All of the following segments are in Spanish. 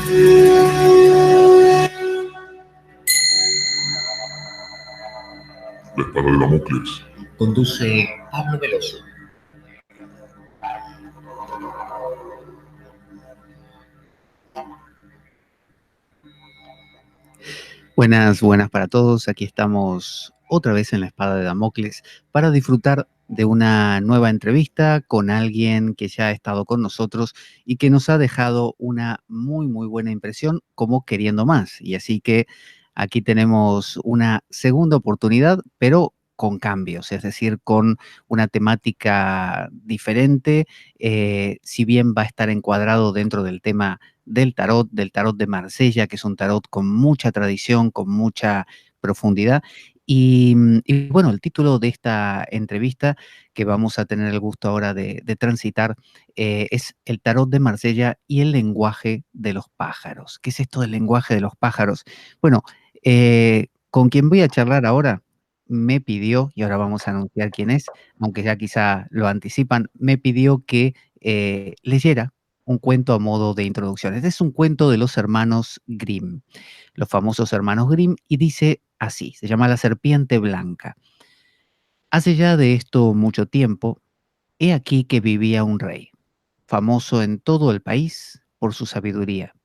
La espada de Damocles. Conduce Pablo Veloso. Buenas para todos. Aquí estamos otra vez en la espada de Damocles para disfrutar de una nueva entrevista con alguien que ya ha estado con nosotros y que nos ha dejado una muy buena impresión, como queriendo más. Y así que aquí tenemos una segunda oportunidad, pero con cambios, es decir, con una temática diferente. Si bien va a estar encuadrado dentro del tema del tarot de Marsella, que es un tarot con mucha tradición, con mucha profundidad. Y bueno, el título de esta entrevista que vamos a tener el gusto ahora de transitar es el tarot de Marsella y el lenguaje de los pájaros. ¿Qué es esto del lenguaje de los pájaros? Bueno, con quien voy a charlar ahora me pidió, y ahora vamos a anunciar quién es, aunque ya quizá lo anticipan, me pidió que leyera un cuento a modo de introducción. Este es un cuento de los hermanos Grimm, los famosos hermanos Grimm, y dice así, se llama La serpiente blanca. Hace ya de esto mucho tiempo, he aquí que vivía un rey, famoso en todo el país por su sabiduría.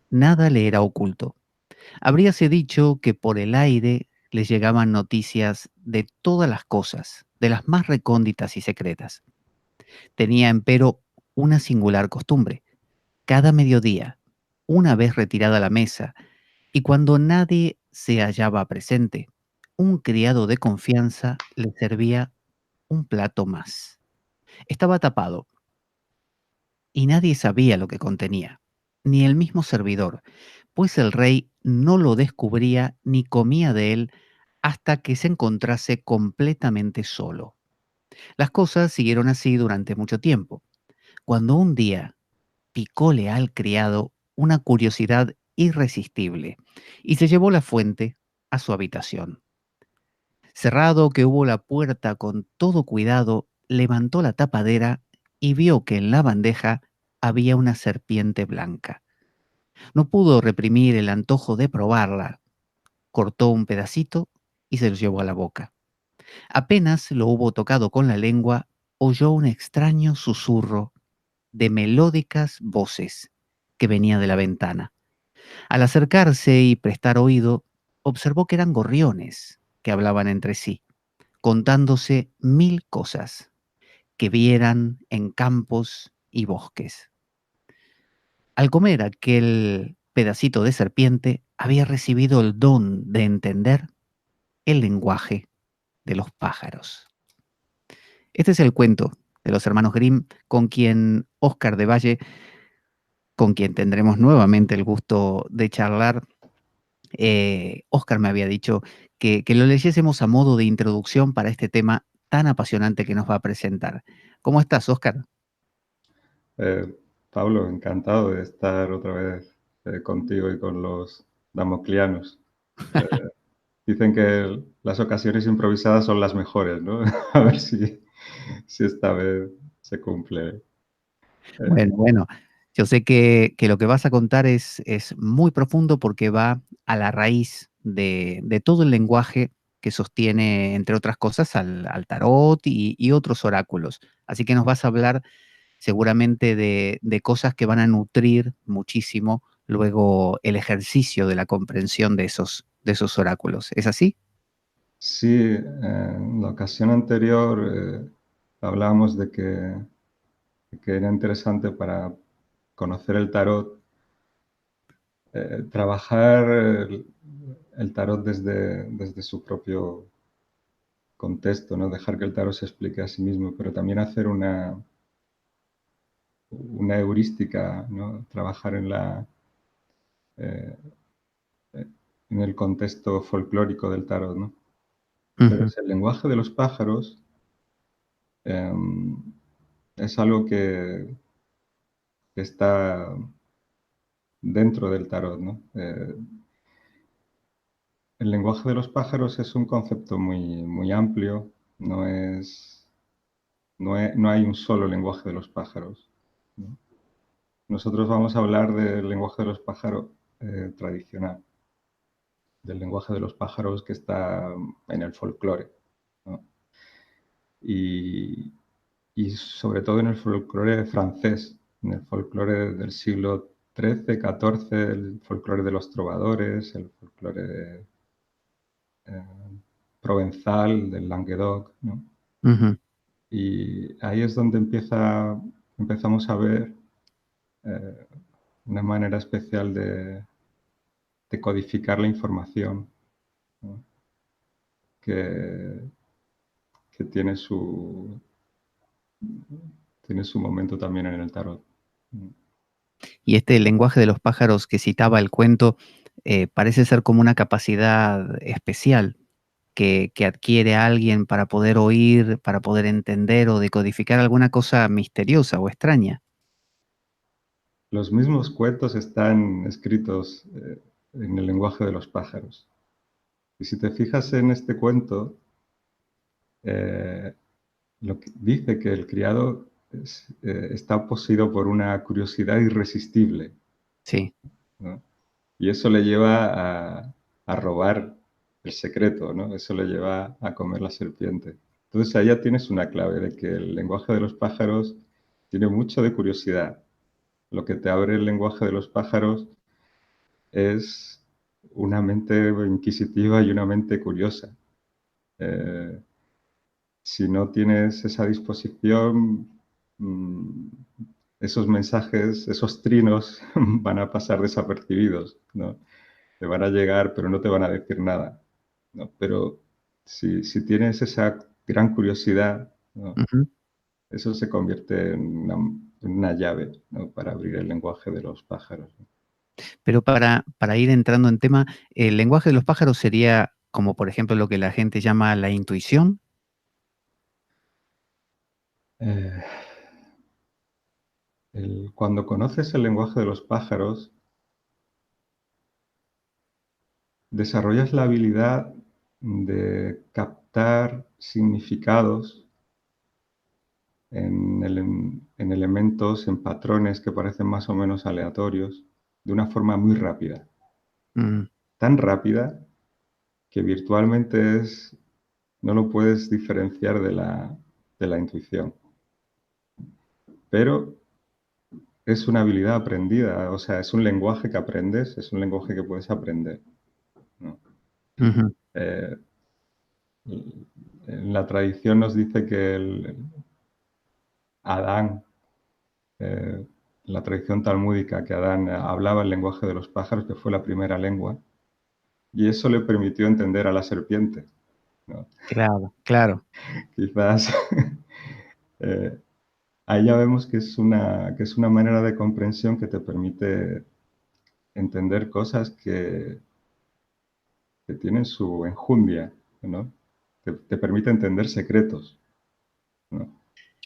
Nada le era oculto. Habríase dicho que por el aire le llegaban noticias de todas las cosas, de las más recónditas y secretas. Tenía, empero, una singular costumbre. Cada mediodía, una vez retirada la mesa, y cuando nadie se hallaba presente, un criado de confianza le servía un plato más. Estaba tapado, y nadie sabía lo que contenía, ni el mismo servidor, pues el rey no lo descubría ni comía de él hasta que se encontrase completamente solo. Las cosas siguieron así durante mucho tiempo, cuando un día picóle al criado una curiosidad irresistible y se llevó la fuente a su habitación. Cerrado que hubo la puerta con todo cuidado, levantó la tapadera y vio que en la bandeja había una serpiente blanca. No pudo reprimir el antojo de probarla. Cortó un pedacito y se lo llevó a la boca. Apenas lo hubo tocado con la lengua, oyó un extraño susurro de melódicas voces que venía de la ventana. Al acercarse y prestar oído, observó que eran gorriones que hablaban entre sí, contándose 1000 cosas que vieran en campos y bosques. Al comer aquel pedacito de serpiente, había recibido el don de entender el lenguaje de los pájaros. Este es el cuento de los hermanos Grimm, con quien Óscar de Valle, con quien tendremos nuevamente el gusto de charlar. Óscar me había dicho que lo leyésemos a modo de introducción para este tema tan apasionante que nos va a presentar. ¿Cómo estás, Óscar? Pablo, encantado de estar otra vez contigo y con los damoclianos. Dicen que las ocasiones improvisadas son las mejores, ¿no? A ver si esta vez se cumple. Bueno, yo sé que lo que vas a contar es muy profundo porque va a la raíz de todo el lenguaje que sostiene, entre otras cosas, al tarot y otros oráculos. Así que nos vas a hablar seguramente de cosas que van a nutrir muchísimo luego el ejercicio de la comprensión de esos oráculos. ¿Es así? Sí, en la ocasión anterior hablábamos de que era interesante para conocer el tarot, trabajar el tarot desde su propio contexto, ¿no? Dejar que el tarot se explique a sí mismo, pero también hacer una heurística, ¿no? Trabajar eh, en el contexto folclórico del tarot, ¿no? Pero Ujú. el lenguaje de los pájaros es algo que está dentro del tarot, ¿no? El lenguaje de los pájaros es un concepto muy amplio, no hay un solo lenguaje de los pájaros, ¿no? nosotros vamos a hablar del lenguaje de los pájaros tradicional, del lenguaje de los pájaros que está en el folclore, ¿no? Y sobre todo en el folclore francés, en el folclore del siglo XIII, XIV, el folclore de los trovadores, el folclore provenzal, del Languedoc, ¿no? Ujú. Y ahí es donde empezamos a ver una manera especial de codificar la información, ¿no? que, que tiene su momento también en el tarot. Y este lenguaje de los pájaros que citaba el cuento, parece ser como una capacidad especial que adquiere alguien para poder oír, para poder entender o decodificar alguna cosa misteriosa o extraña. Los mismos cuentos están escritos en el lenguaje de los pájaros. Y si te fijas en este cuento, lo que dice que el criado está poseído por una curiosidad irresistible, Sí. ¿no? Y eso le lleva a robar el secreto, ¿no? Eso le lleva a comer la serpiente. Entonces ahí ya tienes una clave de que el lenguaje de los pájaros tiene mucho de curiosidad. Lo que te abre el lenguaje de los pájaros es una mente inquisitiva y una mente curiosa. Eh, si no tienes esa disposición, esos mensajes, esos trinos van a pasar desapercibidos, ¿no? Te van a llegar, pero no te van a decir nada, ¿no? Pero si tienes esa gran curiosidad, ¿no? Ujú. Eso se convierte en una llave, ¿no? Para abrir el lenguaje de los pájaros, ¿no? Pero para ir entrando en tema, ¿el lenguaje de los pájaros sería como, por ejemplo, lo que la gente llama la intuición? Eh, cuando conoces el lenguaje de los pájaros, desarrollas la habilidad de captar significados en elementos, en patrones que parecen más o menos aleatorios, de una forma muy rápida. Mm. Tan rápida que virtualmente no lo puedes diferenciar de la intuición. Pero es una habilidad aprendida, o sea, es un lenguaje que aprendes, es un lenguaje que puedes aprender, ¿no? Ujú. Eh, en la tradición nos dice que Adán, la tradición talmúdica, que Adán hablaba el lenguaje de los pájaros, que fue la primera lengua, y eso le permitió entender a la serpiente, ¿no? Claro, claro. Quizás eh, ahí ya vemos que es una manera de comprensión que te permite entender cosas que tienen su enjundia, ¿no? Te permite entender secretos, ¿no?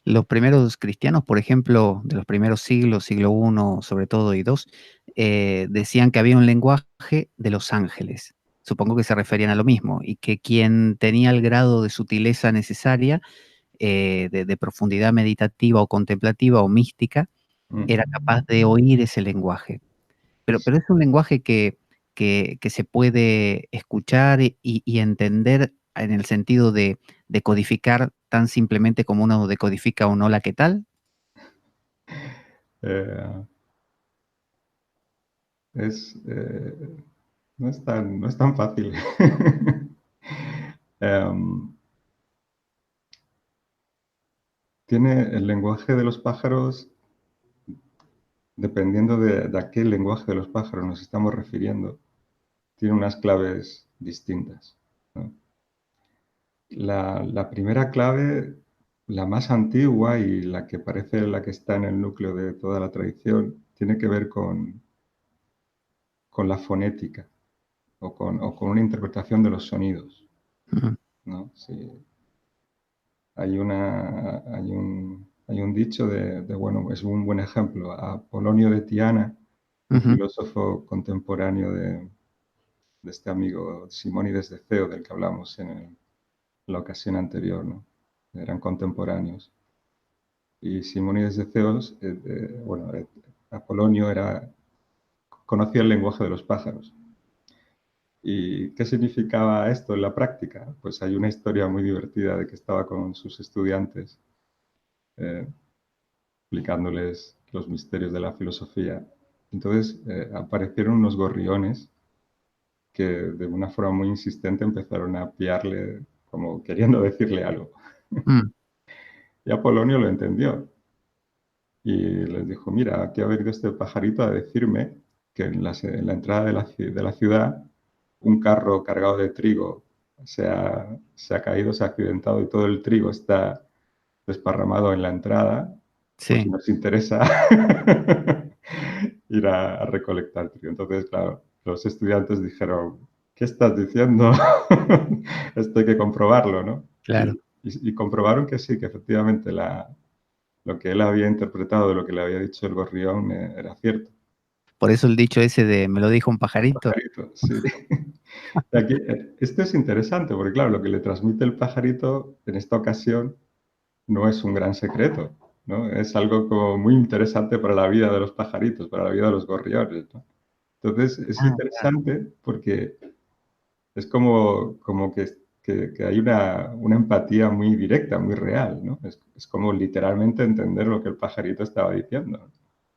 Los primeros cristianos, por ejemplo, de los primeros siglos, siglo I sobre todo y II, decían que había un lenguaje de los ángeles. Supongo que se referían a lo mismo, y que quien tenía el grado de sutileza necesaria, de profundidad meditativa o contemplativa o mística, era capaz de oír ese lenguaje. Pero es un lenguaje que se puede escuchar y entender en el sentido de codificar tan simplemente como uno decodifica un hola, ¿qué tal? Eh, es, no es tan fácil. Em, tiene el lenguaje de los pájaros, dependiendo de a qué lenguaje de los pájaros nos estamos refiriendo, tiene unas claves distintas, ¿no? La primera clave, la más antigua y la que parece la que está en el núcleo de toda la tradición, tiene que ver con la fonética o con una interpretación de los sonidos, Ujú, ¿no? Sí. Hay un dicho bueno, es un buen ejemplo. Apolonio de Tiana, un ujú. filósofo contemporáneo de este amigo Simónides de Ceo, del que hablamos en la ocasión anterior, ¿no? Eran contemporáneos. Y Simónides de Ceo, bueno, Apolonio conocía el lenguaje de los pájaros. ¿Y qué significaba esto en la práctica? Pues hay una historia muy divertida de que estaba con sus estudiantes explicándoles los misterios de la filosofía. Entonces aparecieron unos gorriones que de una forma muy insistente empezaron a piarle, como queriendo decirle algo. Mm, Y Apolonio lo entendió y les dijo, mira, aquí ha venido este pajarito a decirme que en la entrada de la ciudad un carro cargado de trigo se ha caído, se ha accidentado y todo el trigo está desparramado en la entrada, por si sí. nos interesa ir a recolectar trigo. Entonces, claro, los estudiantes dijeron, ¿qué estás diciendo? Esto hay que comprobarlo, ¿no? Claro. Y comprobaron que sí, que efectivamente lo que él había interpretado de lo que le había dicho el gorrión era cierto. Por eso el dicho ese de me lo dijo un pajarito. Pajarito, sí. Aquí, esto es interesante porque, claro, lo que le transmite el pajarito en esta ocasión no es un gran secreto, ¿no? Es algo como muy interesante para la vida de los pajaritos, para la vida de los gorriones, ¿no? Entonces, es Ah, claro. interesante porque es como que hay una empatía muy directa, muy real, ¿no? Es como literalmente entender lo que el pajarito estaba diciendo, ¿no?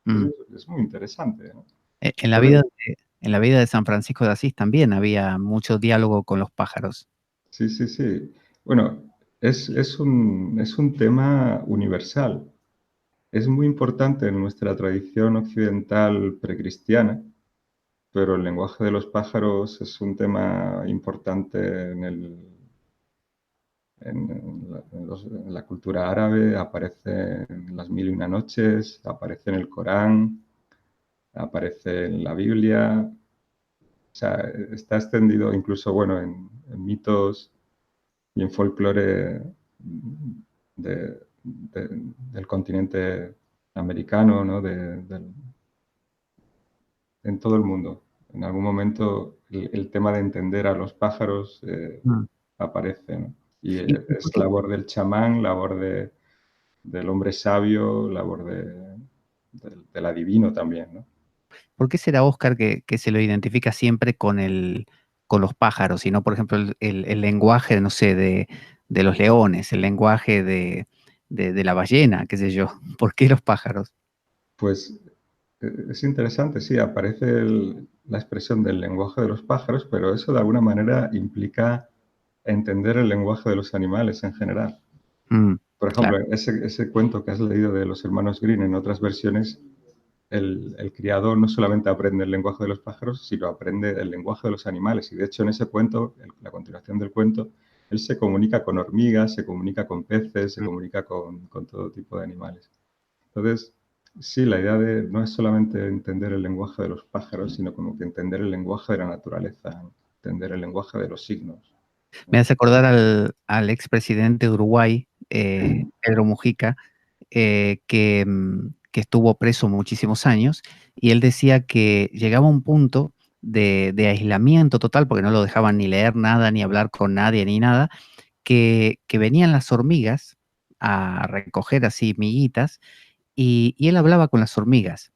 Mm. Entonces, es muy interesante, ¿no? En la vida Entonces, en la vida de San Francisco de Asís también había mucho diálogo con los pájaros. sí, sí, sí. Bueno, es un tema universal. Es muy importante en nuestra tradición occidental precristiana, pero el lenguaje de los pájaros es un tema importante en la cultura árabe, aparece en las Mil y una noches, aparece en el Corán, aparece en la Biblia, o sea, está extendido incluso, bueno, en mitos y en folclore del continente americano, ¿no? En todo el mundo. En algún momento el tema de entender a los pájaros Mm. aparece, ¿no? Y ¿Y por es qué labor del chamán, labor del hombre sabio, labor del adivino también, ¿no? por qué será, Óscar, que se lo identifica siempre con los pájaros y no, por ejemplo, el lenguaje, no sé, de los leones, el lenguaje de la ballena, qué sé yo? ¿Por qué los pájaros? Pues es interesante, sí, aparece la expresión del lenguaje de los pájaros, pero eso de alguna manera implica entender el lenguaje de los animales en general. Mm, Por claro. ejemplo, ese cuento que has leído de los hermanos Green en otras versiones, el criador no solamente aprende el lenguaje de los pájaros, sino aprende el lenguaje de los animales. Y de hecho, en ese cuento, en la continuación del cuento, él se comunica con hormigas, se comunica con peces, se Mm. comunica con todo tipo de animales. Entonces, sí, la idea de no es solamente entender el lenguaje de los pájaros, sino como que entender el lenguaje de la naturaleza, ¿no? Entender el lenguaje de los signos, Me ¿no? hace acordar al expresidente de Uruguay, Pedro Mujica, que estuvo preso muchísimos años, y él decía que llegaba un punto de aislamiento total, porque no lo dejaban ni leer nada, ni hablar con nadie, ni nada, que venían las hormigas a recoger así miguitas, y él hablaba con las hormigas.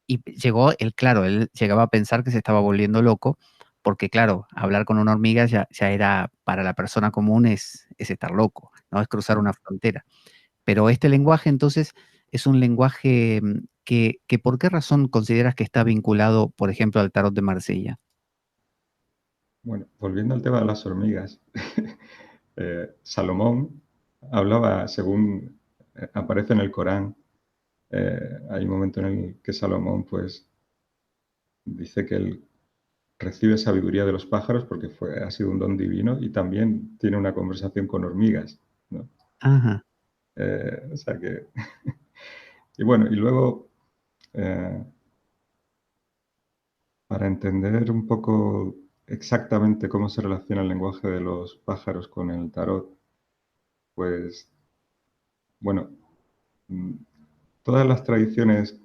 Y llegó él, claro, él llegaba a pensar que se estaba volviendo loco, porque claro, hablar con una hormiga ya era para la persona común es estar loco, ¿no? Es cruzar una frontera. Pero este lenguaje, entonces, es un lenguaje, que, ¿por qué razón consideras que está vinculado, por ejemplo, al tarot de Marsella? Bueno, volviendo al tema de las hormigas, Salomón hablaba, según aparece en el Corán, hay un momento en el que Salomón pues dice que él recibe sabiduría de los pájaros porque ha sido un don divino y también tiene una conversación con hormigas, ¿no? Ajá. O sea que, y bueno, y luego, eh, para entender un poco exactamente cómo se relaciona el lenguaje de los pájaros con el tarot, pues bueno, mm, todas las tradiciones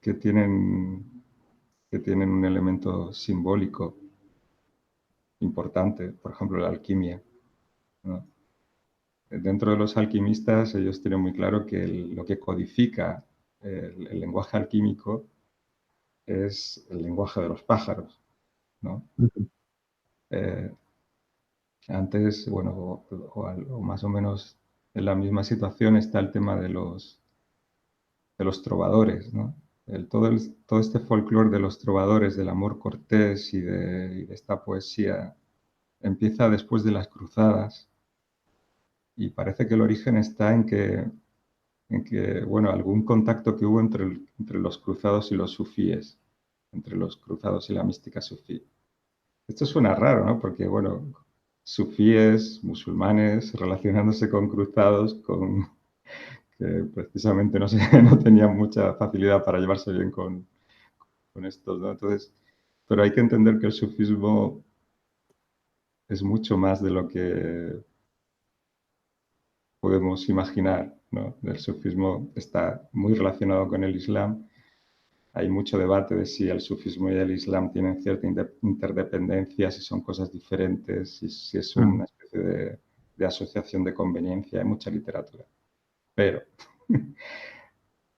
que tienen, que tienen un elemento simbólico importante, por ejemplo la alquimia, ¿no? Dentro de los alquimistas ellos tienen muy claro que lo que codifica el lenguaje alquímico es el lenguaje de los pájaros, ¿no? Ujú. Antes, bueno, o más o menos en la misma situación está el tema de los trovadores, ¿no? Todo este folclore de los trovadores, del amor cortés y de esta poesía, empieza después de las cruzadas y parece que el origen está en que bueno, algún contacto que hubo entre los cruzados y los sufíes, entre los cruzados y la mística sufí. Esto suena raro, ¿no? Porque, bueno, sufíes, musulmanes, relacionándose con cruzados, que precisamente no, no tenían mucha facilidad para llevarse bien con estos, ¿no? Entonces, pero hay que entender que el sufismo es mucho más de lo que podemos imaginar, ¿no? El sufismo está muy relacionado con el Islam. Hay mucho debate de si el sufismo y el Islam tienen cierta interdependencia, si son cosas diferentes, si es Mm. una especie de asociación de conveniencia. Hay mucha literatura. Pero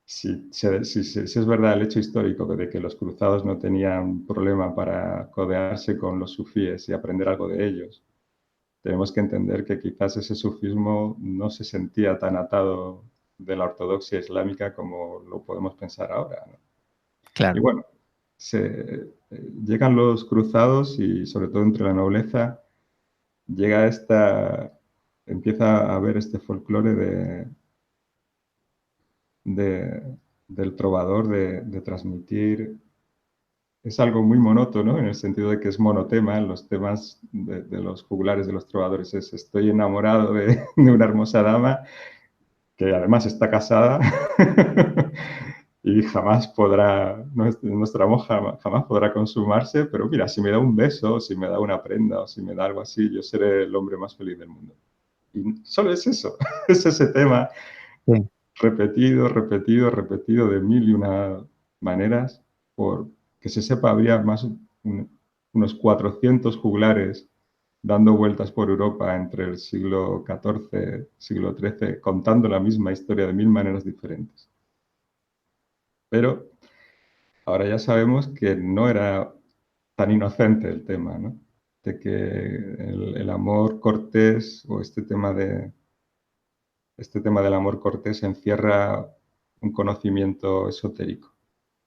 si es verdad el hecho histórico de que los cruzados no tenían problema para codearse con los sufíes y aprender algo de ellos, tenemos que entender que quizás ese sufismo no se sentía tan atado de la ortodoxia islámica como lo podemos pensar ahora, ¿no? Y Claro. bueno, llegan los cruzados y sobre todo entre la nobleza empieza a haber este folclore del trovador, de transmitir. Es algo muy monótono en el sentido de que es monotema. Los temas de los juglares de los trovadores es: estoy enamorado de una hermosa dama que además está casada y jamás podrá, nuestra amor jamás podrá consumarse, pero mira, si me da un beso, o si me da una prenda, o si me da algo así, yo seré el hombre más feliz del mundo. Y solo es eso, es ese tema Sí. repetido, repetido, repetido de mil y una maneras. Por que se sepa, habría unos 400 juglares dando vueltas por Europa entre el siglo XIV, siglo XIII, contando la misma historia de mil maneras diferentes. Pero ahora ya sabemos que no era tan inocente el tema, ¿no? De que el amor cortés o este tema del amor cortés encierra un conocimiento esotérico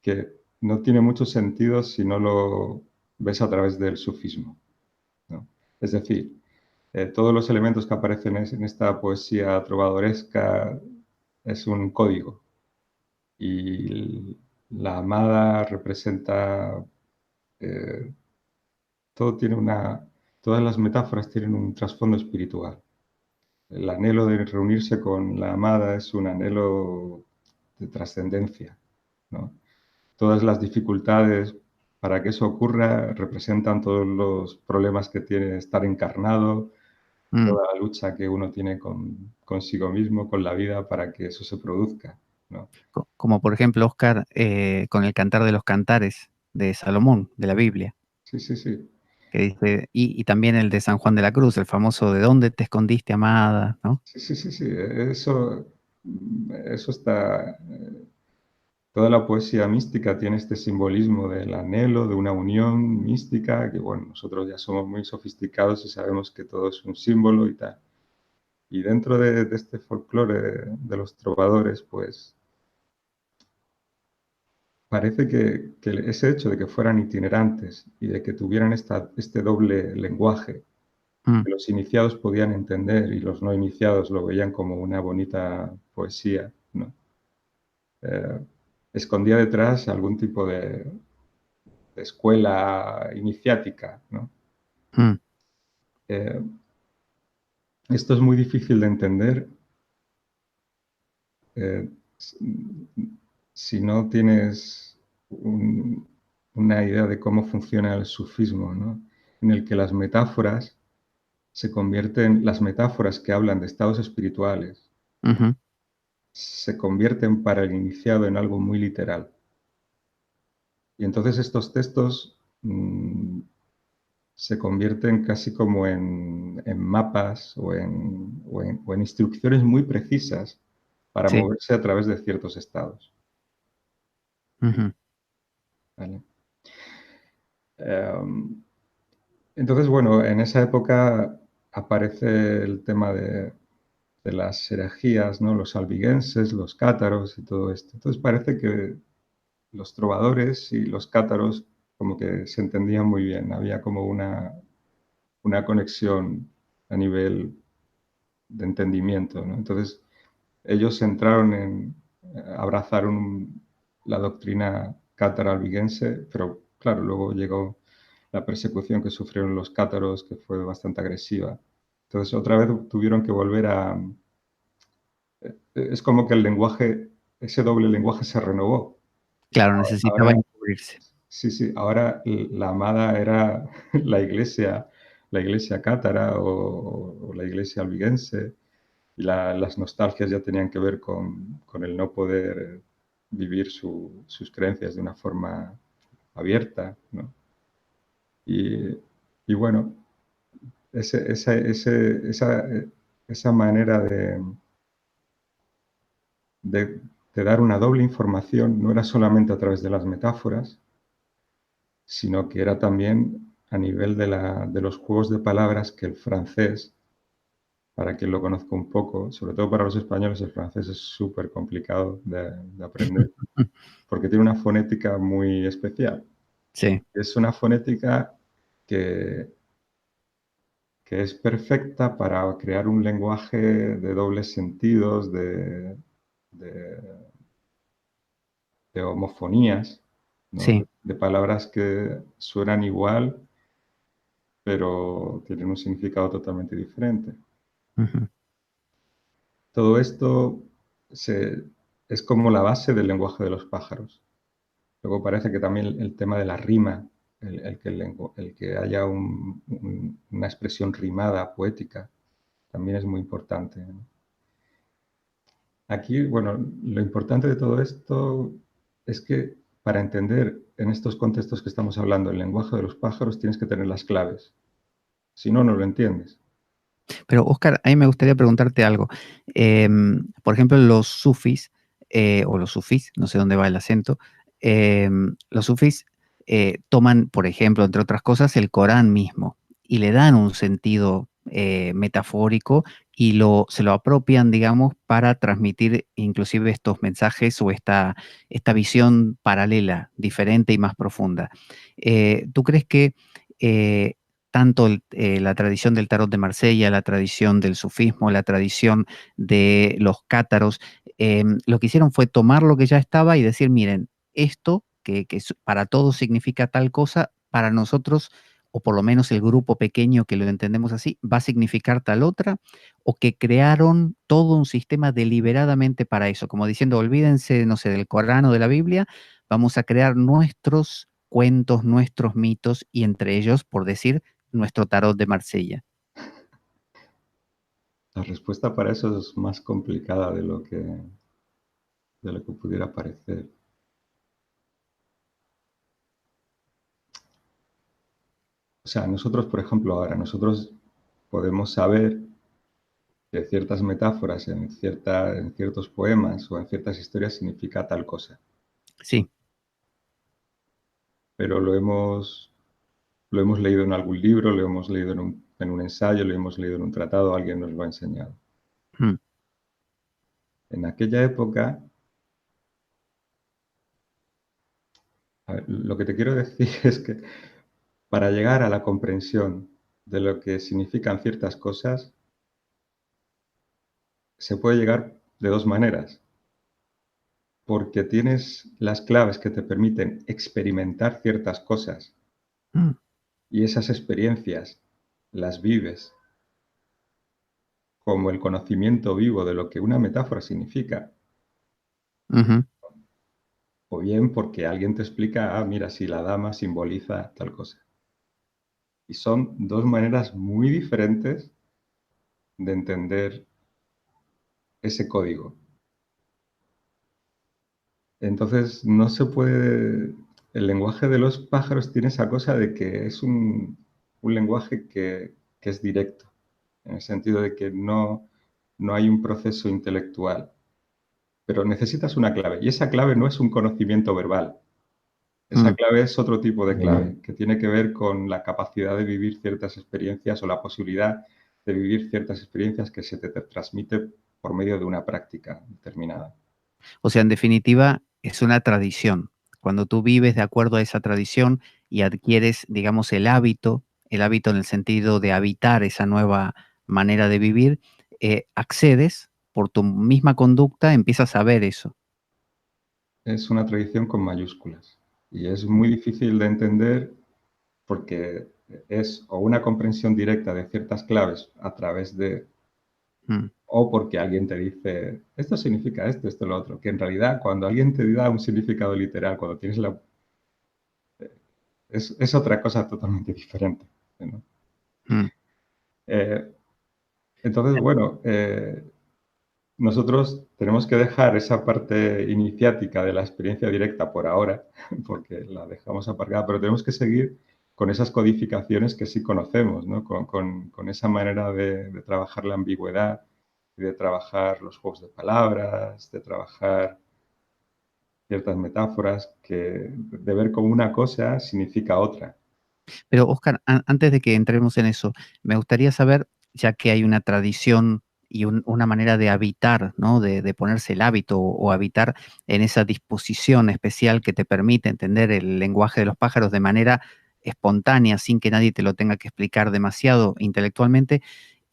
que no tiene mucho sentido si no lo ves a través del sufismo, ¿no? Es decir, todos los elementos que aparecen en esta poesía trovadoresca es un código y la amada representa, eh, todas las metáforas tienen un trasfondo espiritual. El anhelo de reunirse con la amada es un anhelo de trascendencia, ¿no? Todas las dificultades para que eso ocurra representan todos los problemas que tiene estar encarnado, Mm. toda la lucha que uno tiene consigo mismo, con la vida, para que eso se produzca, ¿no? Como por ejemplo, Oscar, con el Cantar de los Cantares de Salomón, de la Biblia, Sí, sí, sí. que dice, y también el de San Juan de la Cruz, el famoso ¿de dónde te escondiste, amada? ¿No? Sí, sí, sí, sí. Eso está. Toda la poesía mística tiene este simbolismo del anhelo, de una unión mística, que bueno, nosotros ya somos muy sofisticados y sabemos que todo es un símbolo y tal. Y dentro de este folclore de los trovadores, pues parece que ese hecho de que fueran itinerantes y de que tuvieran este doble lenguaje, Mm. que los iniciados podían entender y los no iniciados lo veían como una bonita poesía, ¿no? Eh, Escondía detrás algún tipo de escuela iniciática, ¿no? Mm. Eh, Esto es muy difícil de entender, eh, si no tienes una idea de cómo funciona el sufismo, ¿no? En el que las metáforas que hablan de estados espirituales Ujú. se convierten para el iniciado en algo muy literal. Y entonces estos textos se convierten casi como en mapas o en instrucciones muy precisas para Sí. moverse a través de ciertos estados, Ujú. ¿vale? Entonces, bueno, en esa época aparece el tema de las herejías, ¿no? Los albigenses, los cátaros y todo esto. Entonces parece que los trovadores y los cátaros como que se entendían muy bien. Había como una conexión a nivel de entendimiento, ¿no? Entonces ellos entraron abrazaron la doctrina cátaro-albigense, pero claro, luego llegó la persecución que sufrieron los cátaros, que fue bastante agresiva. Entonces otra vez tuvieron que volver es como que el lenguaje, ese doble lenguaje se renovó. Claro, necesitaba Ahora, encubrirse. sí, sí, ahora la amada era la iglesia cátara o la iglesia albigense, y las nostalgias ya tenían que ver con el no poder vivir sus creencias de una forma abierta, ¿no? Y, y bueno, esa manera de dar una doble información no era solamente a través de las metáforas, sino que era también a nivel de los juegos de palabras que el francés, para quien lo conozca un poco, sobre todo para los españoles, el francés es súper complicado de aprender, porque tiene una fonética muy especial. Sí, Es una fonética que, que es perfecta para crear un lenguaje de dobles sentidos, de- de homofonías, ¿no? sí. De palabras que suenan igual, pero tienen un significado totalmente diferente. Ujú. Todo esto es como la base del lenguaje de los pájaros. Luego parece que también el tema de la rima, el que haya una expresión rimada, poética, también es muy importante, ¿no? Aquí, bueno, lo importante de todo esto es que para entender en estos contextos que estamos hablando el lenguaje de los pájaros tienes que tener las claves. Si no, no lo entiendes. Pero Oscar, a mí me gustaría preguntarte algo. Por ejemplo, los sufís, o los sufís, no sé dónde va el acento, los sufís toman, por ejemplo, entre otras cosas, el Corán mismo y le dan un sentido metafórico y se lo apropian, digamos, para transmitir inclusive estos mensajes o esta visión paralela, diferente y más profunda. ¿Tú crees que eh, tanto la tradición del tarot de Marsella, la tradición del sufismo, la tradición de los cátaros, lo que hicieron fue tomar lo que ya estaba y decir, miren, esto que para todos significa tal cosa, para nosotros, o por lo menos el grupo pequeño que lo entendemos así, va a significar tal otra, o que crearon todo un sistema deliberadamente para eso, como diciendo, olvídense, no sé, del Corán o de la Biblia, vamos a crear nuestros cuentos, nuestros mitos, y entre ellos, por decir, nuestro tarot de Marsella. La respuesta para eso es más complicada de lo que pudiera parecer. O sea, nosotros, por ejemplo, ahora, nosotros podemos saber que ciertas metáforas en ciertos poemas o en ciertas historias significa tal cosa, Sí. pero lo hemos leído en algún libro, lo hemos leído en un ensayo, lo hemos leído en un tratado, alguien nos lo ha enseñado. Mm. En aquella época, a ver, lo que te quiero decir es que para llegar a la comprensión de lo que significan ciertas cosas, se puede llegar de dos maneras, porque tienes las claves que te permiten experimentar ciertas cosas Mm. y esas experiencias las vives como el conocimiento vivo de lo que una metáfora significa, Ujú. o bien porque alguien te explica, ah, mira, si la dama simboliza tal cosa. Y son dos maneras muy diferentes de entender ese código. Entonces, no se puede... El lenguaje de los pájaros tiene esa cosa de que es un lenguaje que es directo, en el sentido de que no hay un proceso intelectual, pero necesitas una clave, y esa clave no es un conocimiento verbal, Esa Mm. clave es otro tipo de clave, que tiene que ver con la capacidad de vivir ciertas experiencias o la posibilidad de vivir ciertas experiencias que se te transmite por medio de una práctica determinada. O sea, en definitiva, es una tradición. Cuando tú vives de acuerdo a esa tradición y adquieres, digamos, el hábito en el sentido de habitar esa nueva manera de vivir, accedes por tu misma conducta, empiezas a ver eso. Es una tradición con mayúsculas y es muy difícil de entender porque es o una comprensión directa de ciertas claves a través de, Mm, o porque alguien te dice, esto significa esto, esto, lo otro, que en realidad cuando alguien te da un significado literal, cuando tienes la... es otra cosa totalmente diferente, ¿no? mm. Eh, entonces, bueno, nosotros tenemos que dejar esa parte iniciática de la experiencia directa por ahora, porque la dejamos aparcada, pero tenemos que seguir con esas codificaciones que sí conocemos, ¿no? Con esa manera de trabajar la ambigüedad, de trabajar los juegos de palabras, de trabajar ciertas metáforas, que de ver como una cosa significa otra. Pero Oscar, antes de que entremos en eso, me gustaría saber, ya que hay una tradición y una manera de habitar, ¿no? De ponerse el hábito o habitar en esa disposición especial que te permite entender el lenguaje de los pájaros de manera espontánea, sin que nadie te lo tenga que explicar demasiado intelectualmente.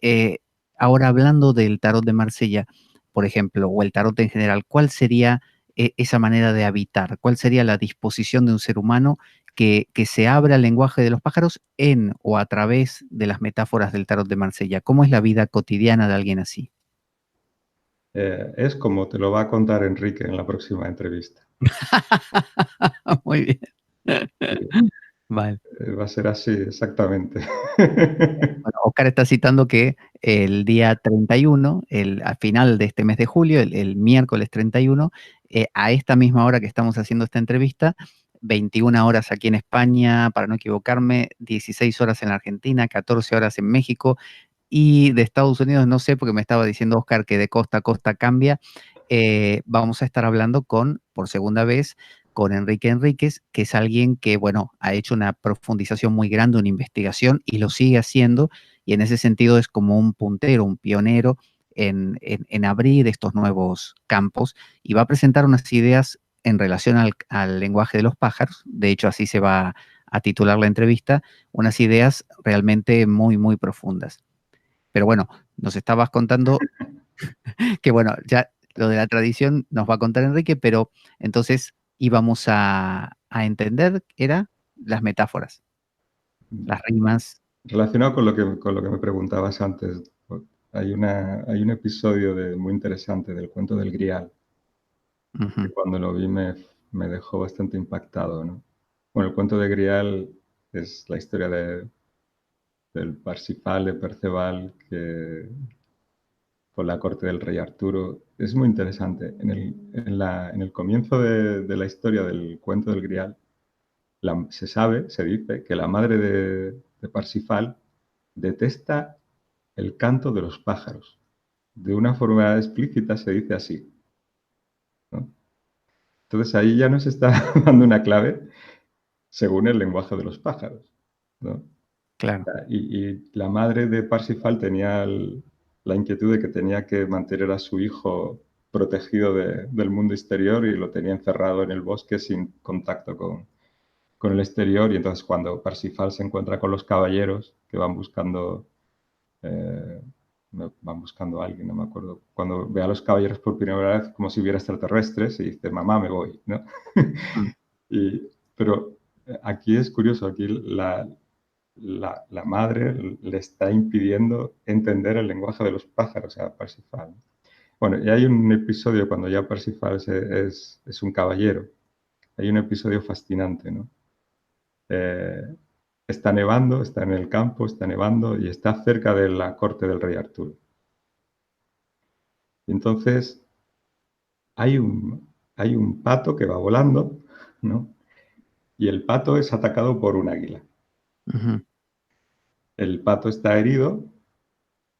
eh, Ahora hablando del tarot de Marsella, por ejemplo, o el tarot en general, ¿cuál sería esa manera de habitar? ¿Cuál sería la disposición de un ser humano que se abra al lenguaje de los pájaros en o a través de las metáforas del tarot de Marsella? ¿Cómo es la vida cotidiana de alguien así? Es como te lo va a contar Enrique en la próxima entrevista. Muy bien. Sí, Vale. va a ser así, exactamente. Bueno, Oscar está citando que el día 31, al final de este mes de julio, el miércoles 31, a esta misma hora que estamos haciendo esta entrevista, 21 horas aquí en España, para no equivocarme, 16 horas en la Argentina, 14 horas en México, y de Estados Unidos no sé, porque me estaba diciendo Oscar que de costa a costa cambia. Vamos a estar hablando por segunda vez, con Enrique Enríquez, que es alguien que, bueno, ha hecho una profundización muy grande, una investigación y lo sigue haciendo, y en ese sentido es como un puntero, un pionero en abrir estos nuevos campos, y va a presentar unas ideas en relación al lenguaje de los pájaros. De hecho, así se va a titular la entrevista, unas ideas realmente muy, muy profundas. Pero bueno, nos estabas contando que bueno, ya lo de la tradición nos va a contar Enrique, pero entonces íbamos a entender, era las metáforas, las rimas. Relacionado con lo que me preguntabas antes, hay un episodio muy interesante del cuento del Grial, que Ujú, cuando lo vi me dejó bastante impactado, ¿no? Bueno, el cuento de Grial es la historia del Parsifal, de Perceval, que con la corte del rey Arturo. Es muy interesante. En el comienzo de la historia del cuento del Grial, se dice que la madre de Parsifal detesta el canto de los pájaros. De una forma explícita se dice así, ¿no? Entonces ahí ya nos está dando una clave según el lenguaje de los pájaros, ¿no? claro. Y la madre de Parsifal tenía la inquietud de que tenía que mantener a su hijo protegido del mundo exterior y lo tenía encerrado en el bosque sin contacto con el exterior. Y entonces cuando Parsifal se encuentra con los caballeros que eh, van buscando a alguien, no me acuerdo, cuando ve a los caballeros por primera vez como si hubiera extraterrestres y dice, mamá, me voy, ¿no? Mm, Pero aquí es curioso, aquí la madre le está impidiendo entender el lenguaje de los pájaros a Parsifal. Bueno, y hay un episodio cuando ya Parsifal es un caballero, hay un episodio fascinante, ¿no? Eh, Está nevando, está en el campo, está nevando y está cerca de la corte del rey Arturo. Y entonces hay un pato que va volando, ¿no? Y el pato es atacado por un águila. ujú. El pato está herido,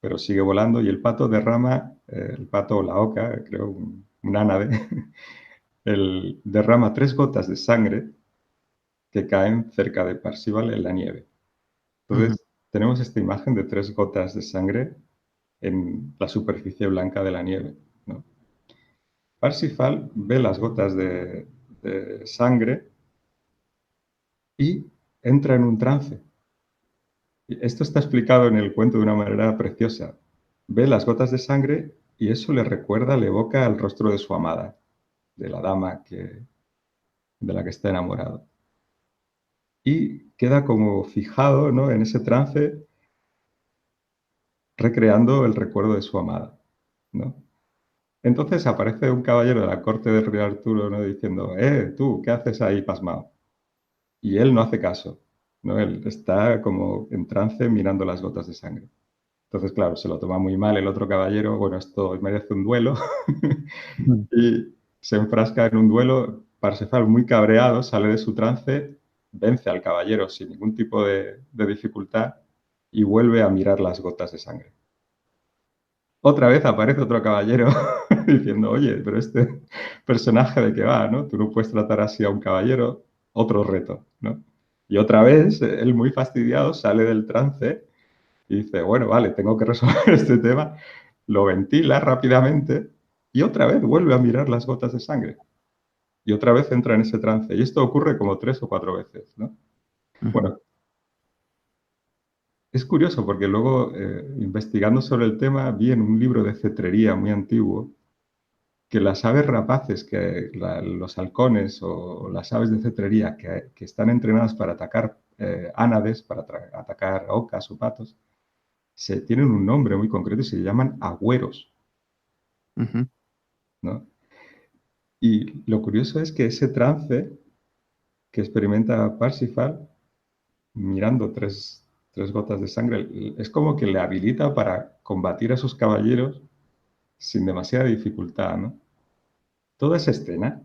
pero sigue volando y el pato derrama, el pato o la oca, creo, un ánade, derrama 3 gotas de sangre que caen cerca de Parzival en la nieve. Entonces, tenemos esta imagen de 3 gotas de sangre en la superficie blanca de la nieve, ¿no? Parsifal ve las gotas de sangre y entra en un trance. Esto está explicado en el cuento de una manera preciosa. Ve las gotas de sangre y eso le recuerda, le evoca al rostro de su amada, de la dama de la que está enamorado. Y queda como fijado, ¿no?, en ese trance, recreando el recuerdo de su amada, ¿no? Entonces aparece un caballero de la corte del rey Arturo, ¿no?, diciendo: tú, ¿qué haces ahí pasmado? Y él no hace caso, ¿no? Él está como en trance mirando las gotas de sangre. Entonces, claro, se lo toma muy mal el otro caballero, bueno, esto merece un duelo, Ujú. y se enfrasca en un duelo. Parsifal, muy cabreado, sale de su trance, vence al caballero sin ningún tipo de dificultad y vuelve a mirar las gotas de sangre. Otra vez aparece otro caballero diciendo: oye, pero este personaje de qué va, ¿no? Tú no puedes tratar así a un caballero, otro reto, ¿no? Y otra vez, él muy fastidiado sale del trance y dice: bueno, vale, tengo que resolver este tema, lo ventila rápidamente y otra vez vuelve a mirar las gotas de sangre. Y otra vez entra en ese trance. Y esto ocurre como 3 o 4 veces, ¿no? Ujú. Bueno, es curioso porque luego, investigando sobre el tema, vi en un libro de cetrería muy antiguo que las aves rapaces, los halcones o las aves de cetrería que están entrenadas para atacar ánades, para atacar ocas o patos, tienen un nombre muy concreto y se llaman agüeros, Ujú. ¿no? Y lo curioso es que ese trance que experimenta Parsifal, mirando tres gotas de sangre, es como que le habilita para combatir a esos caballeros sin demasiada dificultad, ¿no? Toda esa escena,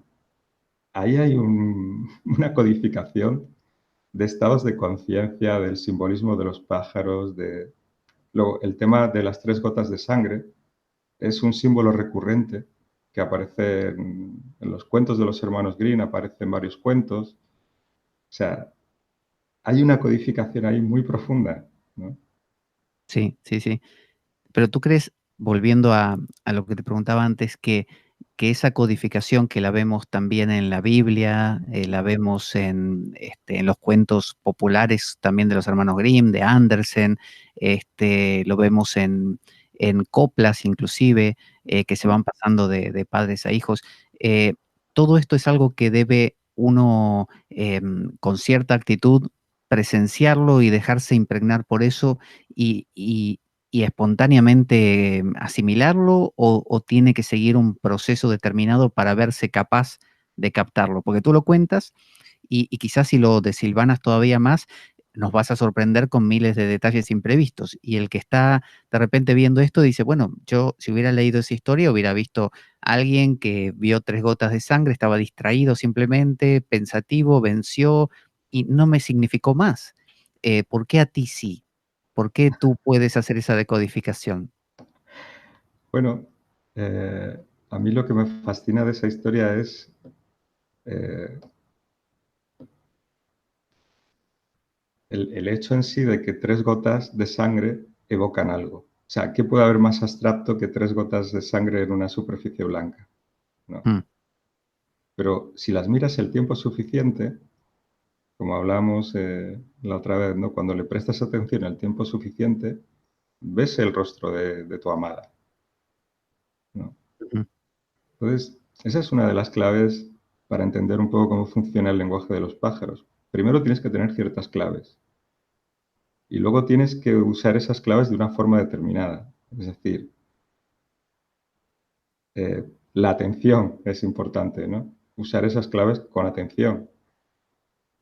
ahí hay una codificación de estados de conciencia, del simbolismo de los pájaros, luego, el tema de las 3 gotas de sangre es un símbolo recurrente que aparece en los cuentos de los hermanos Grimm, aparece en varios cuentos. O sea, hay una codificación ahí muy profunda, ¿no? Sí, sí, sí. Pero tú crees, volviendo a lo que te preguntaba antes, que esa codificación que la vemos también en la Biblia, la vemos en los cuentos populares también de los hermanos Grimm, de Andersen, lo vemos en coplas inclusive, que se van pasando de padres a hijos. Eh, Todo esto es algo que debe uno, con cierta actitud, presenciarlo y dejarse impregnar por eso, y espontáneamente asimilarlo, o tiene que seguir un proceso determinado para verse capaz de captarlo? Porque tú lo cuentas y quizás si lo desilvanas todavía más, nos vas a sorprender con miles de detalles imprevistos. Y el que está de repente viendo esto dice: bueno, yo si hubiera leído esa historia hubiera visto a alguien que vio 3 gotas de sangre, estaba distraído simplemente, pensativo, venció y no me significó más. ¿Por qué a ti sí? ¿Por qué tú puedes hacer esa decodificación? Bueno, a mí lo que me fascina de esa historia es eh, el hecho en sí de que 3 gotas de sangre evocan algo. O sea, ¿qué puede haber más abstracto que 3 gotas de sangre en una superficie blanca? ¿No? Mm, Pero si las miras el tiempo suficiente, como hablamos la otra vez, ¿no? Cuando le prestas atención el tiempo suficiente, ves el rostro de tu amada, ¿no? ujú, Entonces, esa es una de las claves para entender un poco cómo funciona el lenguaje de los pájaros. Primero tienes que tener ciertas claves y luego tienes que usar esas claves de una forma determinada. Es decir, la atención es importante, ¿no? Usar esas claves con atención.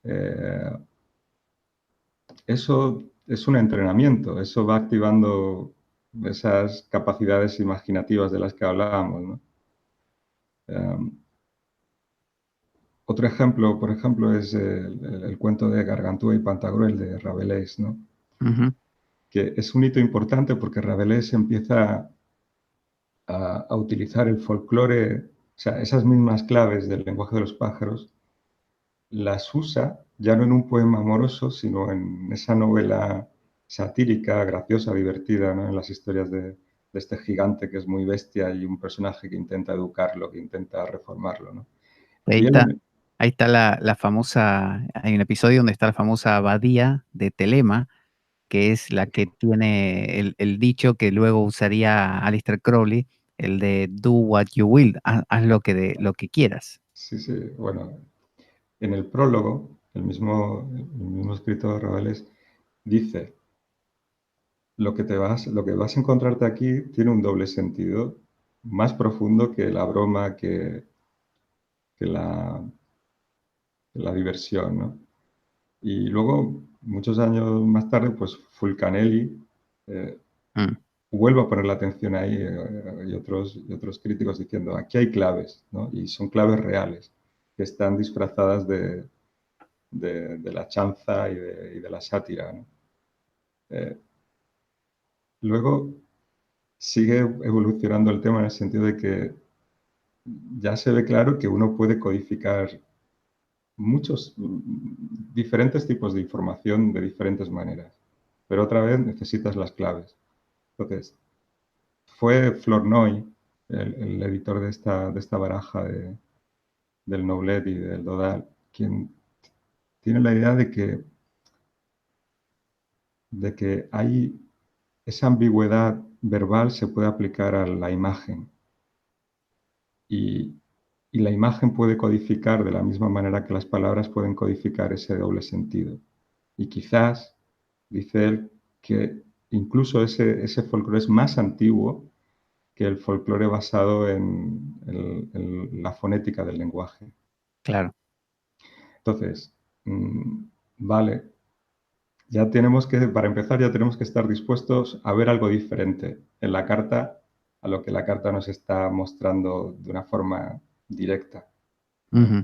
Eh, Eso es un entrenamiento, eso va activando esas capacidades imaginativas de las que hablábamos, ¿no? Em, Otro ejemplo, por ejemplo, es el cuento de Gargantúa y Pantagruel de Rabelais, ¿no? ujú, Que es un hito importante porque Rabelais empieza a utilizar el folclore, o sea, esas mismas claves del lenguaje de los pájaros, las usa ya no en un poema amoroso, sino en esa novela satírica, graciosa, divertida, ¿no? En las historias de este gigante que es muy bestia y un personaje que intenta educarlo, que intenta reformarlo, ¿no? Ahí Y está, él, ahí está la famosa, hay un episodio donde está la famosa abadía de Telema, que es la que tiene el dicho que luego usaría Aleister Crowley, el de do what you will, haz lo que quieras. sí, sí, bueno, en el prólogo, el mismo escritor Rabelais dice, lo que vas a encontrarte aquí tiene un doble sentido, más profundo que la broma, que la diversión, ¿no? Y luego, muchos años más tarde, pues Fulcanelli eh, Mm, vuelve a poner la atención ahí y otros críticos diciendo, aquí hay claves, ¿no? Y son claves reales, que están disfrazadas de la chanza y de la sátira, ¿no? Eh, luego sigue evolucionando el tema en el sentido de que ya se ve claro que uno puede codificar muchos diferentes tipos de información de diferentes maneras, pero otra vez necesitas las claves. Entonces, fue Flournoy, el editor de esta baraja del Noblet y del Dodal, quien tiene la idea de que hay esa ambigüedad verbal se puede aplicar a la imagen y, y la imagen puede codificar de la misma manera que las palabras pueden codificar ese doble sentido. Y quizás, dice él, que incluso ese folclore es más antiguo que el folclore basado en la fonética del lenguaje. claro. Entonces, vale, para empezar, ya tenemos que estar dispuestos a ver algo diferente en la carta a lo que la carta nos está mostrando de una forma directa, ¿no? Ujú,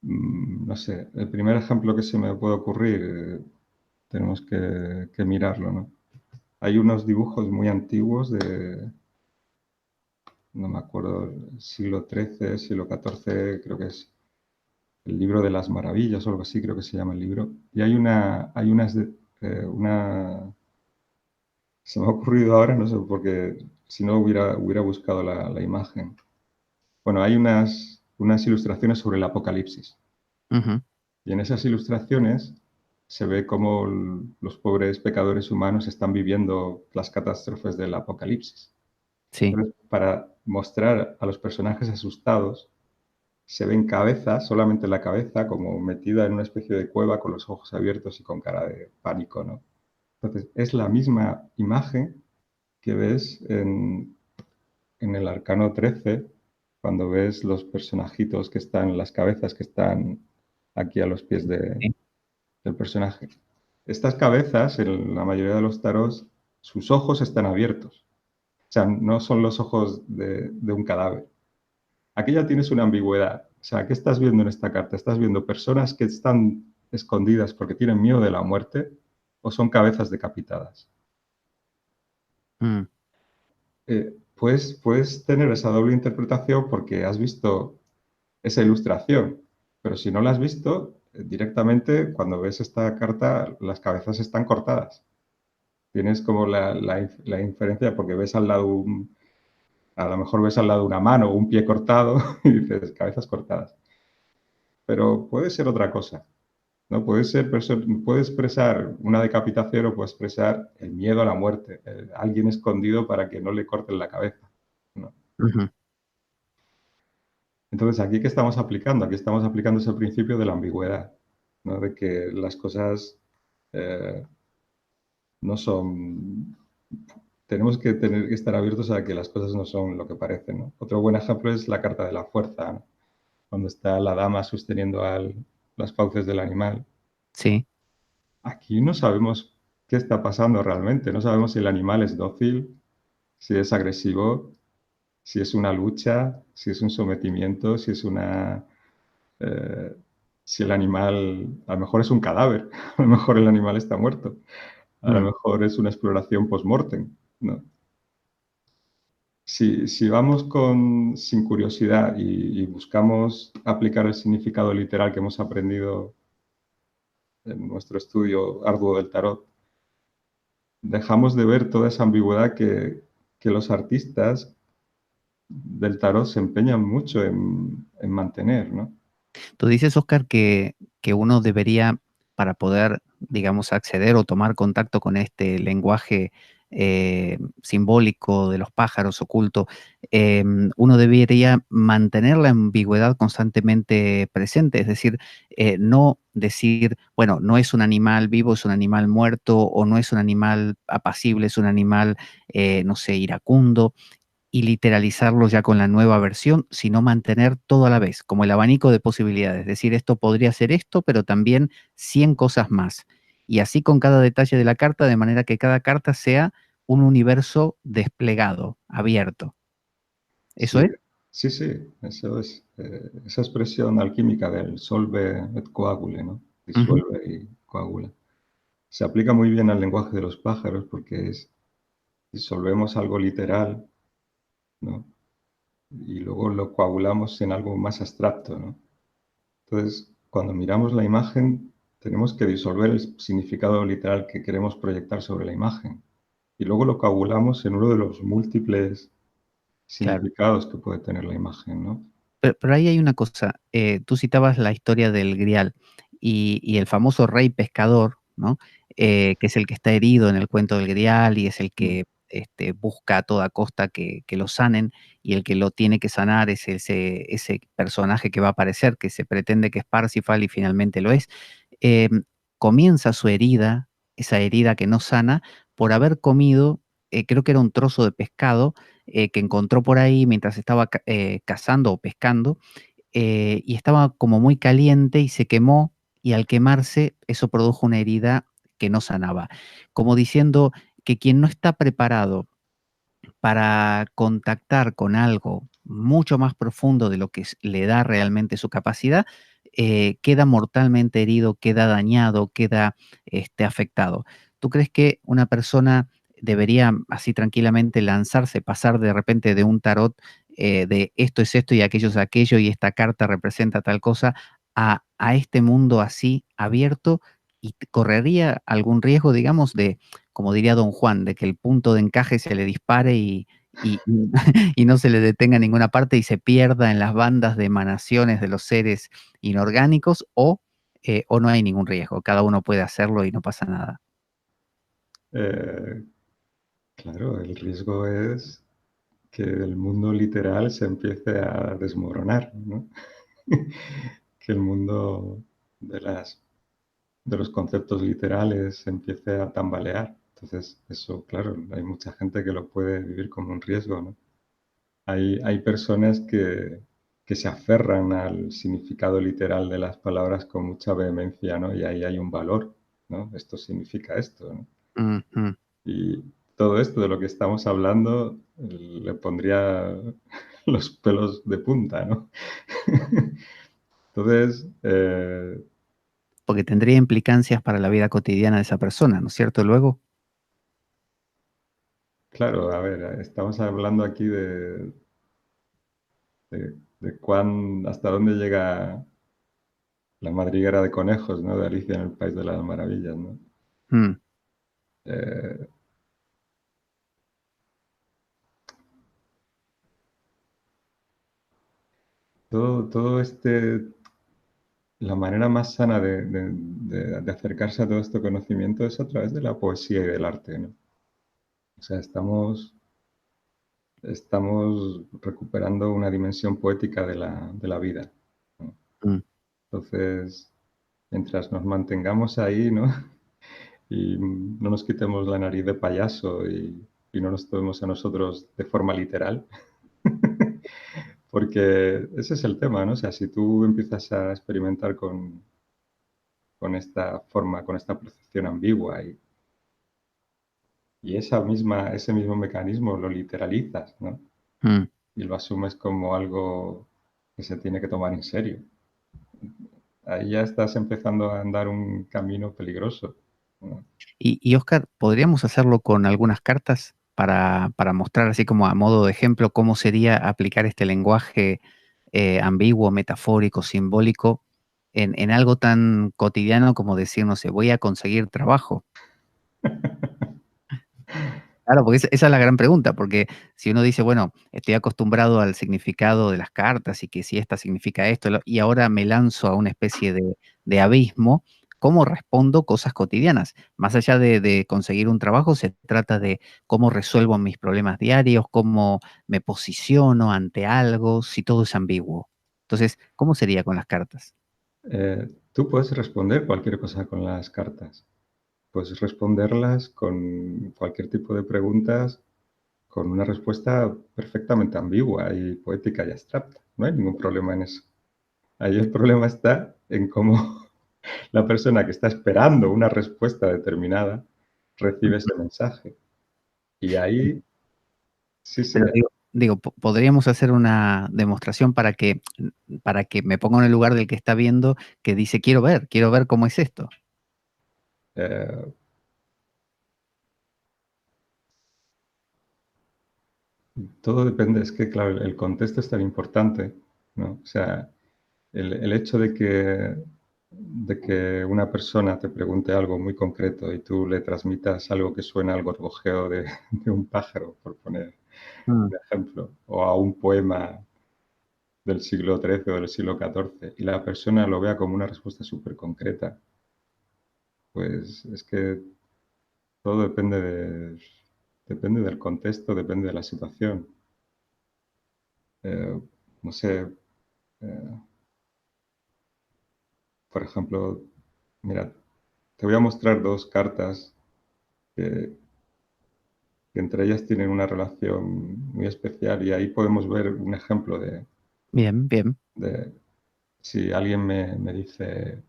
No sé, el primer ejemplo que se me puede ocurrir, tenemos que mirarlo, ¿no? Hay unos dibujos muy antiguos no me acuerdo, siglo XIII, siglo XIV, creo que es el libro de las maravillas o algo así, creo que se llama el libro. Y se me ha ocurrido ahora, no sé, porque si no hubiera buscado la imagen. Bueno, hay unas ilustraciones sobre el Apocalipsis. ujú, Y en esas ilustraciones se ve cómo los pobres pecadores humanos están viviendo las catástrofes del Apocalipsis. sí, Entonces, para mostrar a los personajes asustados, se ven cabezas, solamente la cabeza, como metida en una especie de cueva con los ojos abiertos y con cara de pánico, ¿no? Entonces, es la misma imagen que ves en el Arcano 13, cuando ves los personajitos que están, las cabezas que están aquí a los pies sí, del personaje. Estas cabezas, en la mayoría de los tarots, sus ojos están abiertos. O sea, no son los ojos de un cadáver. Aquí ya tienes una ambigüedad. O sea, ¿qué estás viendo en esta carta? ¿Estás viendo personas que están escondidas porque tienen miedo de la muerte o son cabezas decapitadas? mm, Puedes tener esa doble interpretación porque has visto esa ilustración, pero si no la has visto, directamente cuando ves esta carta las cabezas están cortadas. Tienes como la inferencia porque ves al lado a lo mejor ves al lado una mano o un pie cortado y dices cabezas cortadas. Pero puede ser otra cosa, ¿no? Puede expresar una decapitación o puede expresar el miedo a la muerte, alguien escondido para que no le corten la cabeza, ¿no? ujú, Entonces, ¿aquí qué estamos aplicando? Aquí estamos aplicando ese principio de la ambigüedad, ¿no? De que las cosas eh, no son... Tenemos que tener que estar abiertos a que las cosas no son lo que parecen, ¿no? Otro buen ejemplo es la carta de la fuerza, ¿no? Cuando está la dama sosteniendo las fauces del animal. sí, Aquí no sabemos qué está pasando realmente, no sabemos si el animal es dócil, si es agresivo, si es una lucha, si es un sometimiento, eh, si el animal, a lo mejor es un cadáver, a lo mejor el animal está muerto, a lo mm, mejor es una exploración post-mortem, ¿no? Si vamos sin curiosidad y buscamos aplicar el significado literal que hemos aprendido en nuestro estudio arduo del tarot, dejamos de ver toda esa ambigüedad que los artistas del tarot se empeñan mucho en mantener, ¿no? Tú dices, Oscar, que uno debería, para poder, digamos, acceder o tomar contacto con este lenguaje simbólico de los pájaros oculto, uno debería mantener la ambigüedad constantemente presente, es decir, no decir, bueno, no es un animal vivo, es un animal muerto, o no es un animal apacible, es un animal, no sé, iracundo, y literalizarlo ya con la nueva versión, sino mantener todo a la vez, como el abanico de posibilidades. Es decir, esto podría ser esto, pero también 100 cosas más. Y así con cada detalle de la carta, de manera que cada carta sea un universo desplegado, abierto. ¿Eso Sí, es? sí, eso es. Esa expresión alquímica del solve et coagule, ¿no? Ujú. Disuelve y coagula. Se aplica muy bien al lenguaje de los pájaros porque disolvemos algo literal, ¿no? Y luego lo coagulamos en algo más abstracto, ¿no? Entonces, cuando miramos la imagen, tenemos que disolver el significado literal que queremos proyectar sobre la imagen. Y luego lo coagulamos en uno de los múltiples Claro. significados que puede tener la imagen, ¿no? Pero ahí hay una cosa, tú citabas la historia del Grial y el famoso rey pescador, ¿no? Que es el que está herido en el cuento del Grial y es el Mm. que busca a toda costa que lo sanen, y el que lo tiene que sanar es ese personaje que va a aparecer, que se pretende que es Parsifal y finalmente lo es. Comienza su herida, esa herida que no sana, por haber comido, creo que era un trozo de pescado que encontró por ahí mientras estaba cazando o pescando, y estaba como muy caliente y se quemó, y al quemarse eso produjo una herida que no sanaba. Como diciendo que quien no está preparado para contactar con algo mucho más profundo de lo que le da realmente su capacidad, queda mortalmente herido, queda dañado, queda afectado. ¿Tú crees que una persona debería así tranquilamente lanzarse, pasar de repente de un tarot de esto es esto y aquello es aquello y esta carta representa tal cosa a este mundo así abierto, y correría algún riesgo, digamos, de, como diría Don Juan, de que el punto de encaje se le dispare y y no se le detenga en ninguna parte y se pierda en las bandas de emanaciones de los seres inorgánicos, o no hay ningún riesgo, cada uno puede hacerlo y no pasa nada? Eh, claro, el riesgo es que el mundo literal se empiece a desmoronar, ¿no? Que el mundo de de los conceptos literales se empiece a tambalear. Entonces, eso, claro, hay mucha gente que lo puede vivir como un riesgo, ¿no? Hay personas que se aferran al significado literal de las palabras con mucha vehemencia, ¿no? Y ahí hay un valor, ¿no? Esto significa esto, ¿no? Ujú. Y todo esto de lo que estamos hablando le pondría los pelos de punta, ¿no? Entonces, Porque tendría implicancias para la vida cotidiana de esa persona, ¿no es cierto? Luego, claro, a ver, estamos hablando aquí de hasta dónde llega la madriguera de conejos, ¿no? De Alicia en el País de las Maravillas, ¿no? mm, Eh, todo la manera más sana de acercarse a todo este conocimiento es a través de la poesía y del arte, ¿no? O sea, estamos recuperando una dimensión poética de la vida, ¿no? mm. Entonces, mientras nos mantengamos ahí, ¿no? Y no nos quitemos la nariz de payaso y no nos tomemos a nosotros de forma literal, porque ese es el tema, ¿no? O sea, si tú empiezas a experimentar con esta forma, con esta percepción ambigua y ese mismo mecanismo lo literalizas, ¿no? Mm. Y lo asumes como algo que se tiene que tomar en serio. Ahí ya estás empezando a andar un camino peligroso, ¿no? Y Oscar, ¿podríamos hacerlo con algunas cartas? para mostrar así como a modo de ejemplo cómo sería aplicar este lenguaje ambiguo, metafórico, simbólico en algo tan cotidiano como decir, no sé, voy a conseguir trabajo. Claro, porque esa es la gran pregunta, porque si uno dice, bueno, estoy acostumbrado al significado de las cartas y que si esta significa esto, y ahora me lanzo a una especie de abismo, ¿cómo respondo cosas cotidianas? Más allá de conseguir un trabajo, se trata de cómo resuelvo mis problemas diarios, cómo me posiciono ante algo, si todo es ambiguo. Entonces, ¿cómo sería con las cartas? Tú puedes responder cualquier cosa con las cartas. Puedes responderlas con cualquier tipo de preguntas con una respuesta perfectamente ambigua y poética y abstracta. No hay ningún problema en eso. Ahí el problema está en cómo la persona que está esperando una respuesta determinada recibe ese mensaje. Y ahí sí Pero se... digo, podríamos hacer una demostración para que me ponga en el lugar del que está viendo, que dice, quiero ver cómo es esto. eh, todo depende, es que claro, el contexto es tan importante, ¿no? O sea, el hecho de que una persona te pregunte algo muy concreto y tú le transmitas algo que suena al gorgojeo de un pájaro, por poner Mm. un ejemplo, o a un poema del siglo XIII o del siglo XIV, y la persona lo vea como una respuesta súper concreta, pues es que todo depende del contexto, depende de la situación. No sé, eh, por ejemplo, mira, te voy a mostrar dos cartas que, que entre ellas tienen una relación muy especial y ahí podemos ver un ejemplo Bien, bien. de si alguien me dice,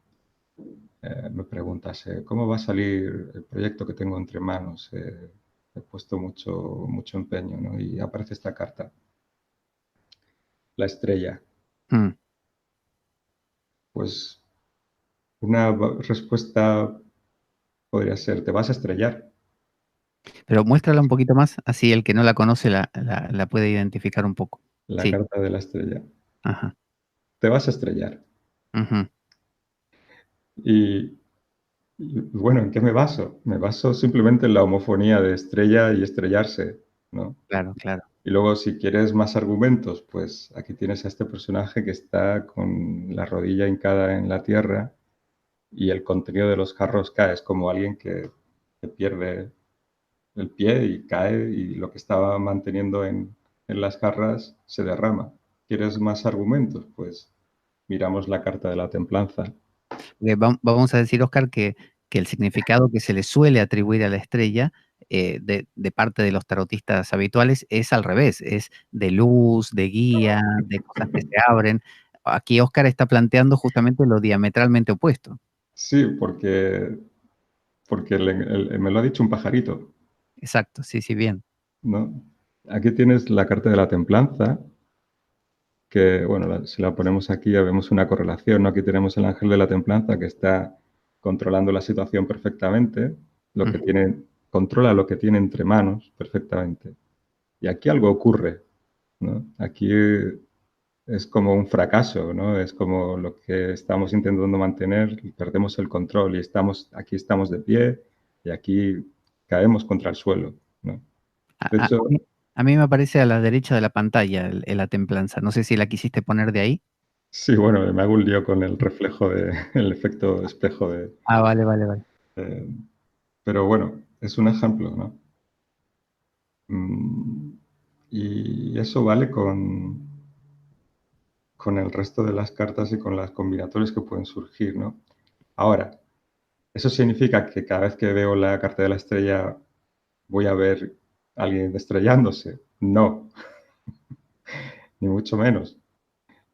me preguntas, ¿cómo va a salir el proyecto que tengo entre manos? He puesto mucho empeño, ¿no? Y aparece esta carta, la estrella. Mm. Pues una respuesta podría ser, te vas a estrellar, Pero muéstrala un poquito más, así el que no la conoce la puede identificar un poco. la Sí, carta de la estrella. ajá. Te vas a estrellar. Ujú. Y, y bueno, ¿en qué me baso? Me baso simplemente en la homofonía de estrella y estrellarse, ¿no? Claro, claro. Y luego, si quieres más argumentos, pues aquí tienes a este personaje que está con la rodilla hincada en la tierra y el contenido de los jarros cae. Es como alguien que pierde el pie y cae y lo que estaba manteniendo en las jarras se derrama. ¿Quieres más argumentos? Pues miramos la carta de la templanza. Vamos a decir, Oscar, que el significado que se le suele atribuir a la estrella, de parte de los tarotistas habituales, es al revés, es de luz, de guía, de cosas que se abren. Aquí Oscar está planteando justamente lo diametralmente opuesto. Sí, porque me lo ha dicho un pajarito, Exacto, sí, sí, bien. ¿no? Aquí tienes la carta de la templanza, que, bueno, si la ponemos aquí ya vemos una correlación, ¿no? Aquí tenemos el ángel de la templanza que está controlando la situación perfectamente, Ujú. controla lo que tiene entre manos perfectamente. Y aquí algo ocurre, ¿no? Aquí es como un fracaso, ¿no? Es como lo que estamos intentando mantener y perdemos el control y aquí estamos de pie y aquí caemos contra el suelo, ¿no? De A, a- hecho, a mí, a mí me aparece a la derecha de la pantalla la templanza. No sé si la quisiste poner de ahí. sí, bueno, me hago un lío con el reflejo el efecto espejo Ah, vale, vale, vale. eh, pero bueno, es un ejemplo, ¿no? Mm, y eso vale con el resto de las cartas y con las combinatorias que pueden surgir, ¿no? Ahora, ¿eso significa que cada vez que veo la carta de la estrella voy a ver a alguien estrellándose? No, ni mucho menos.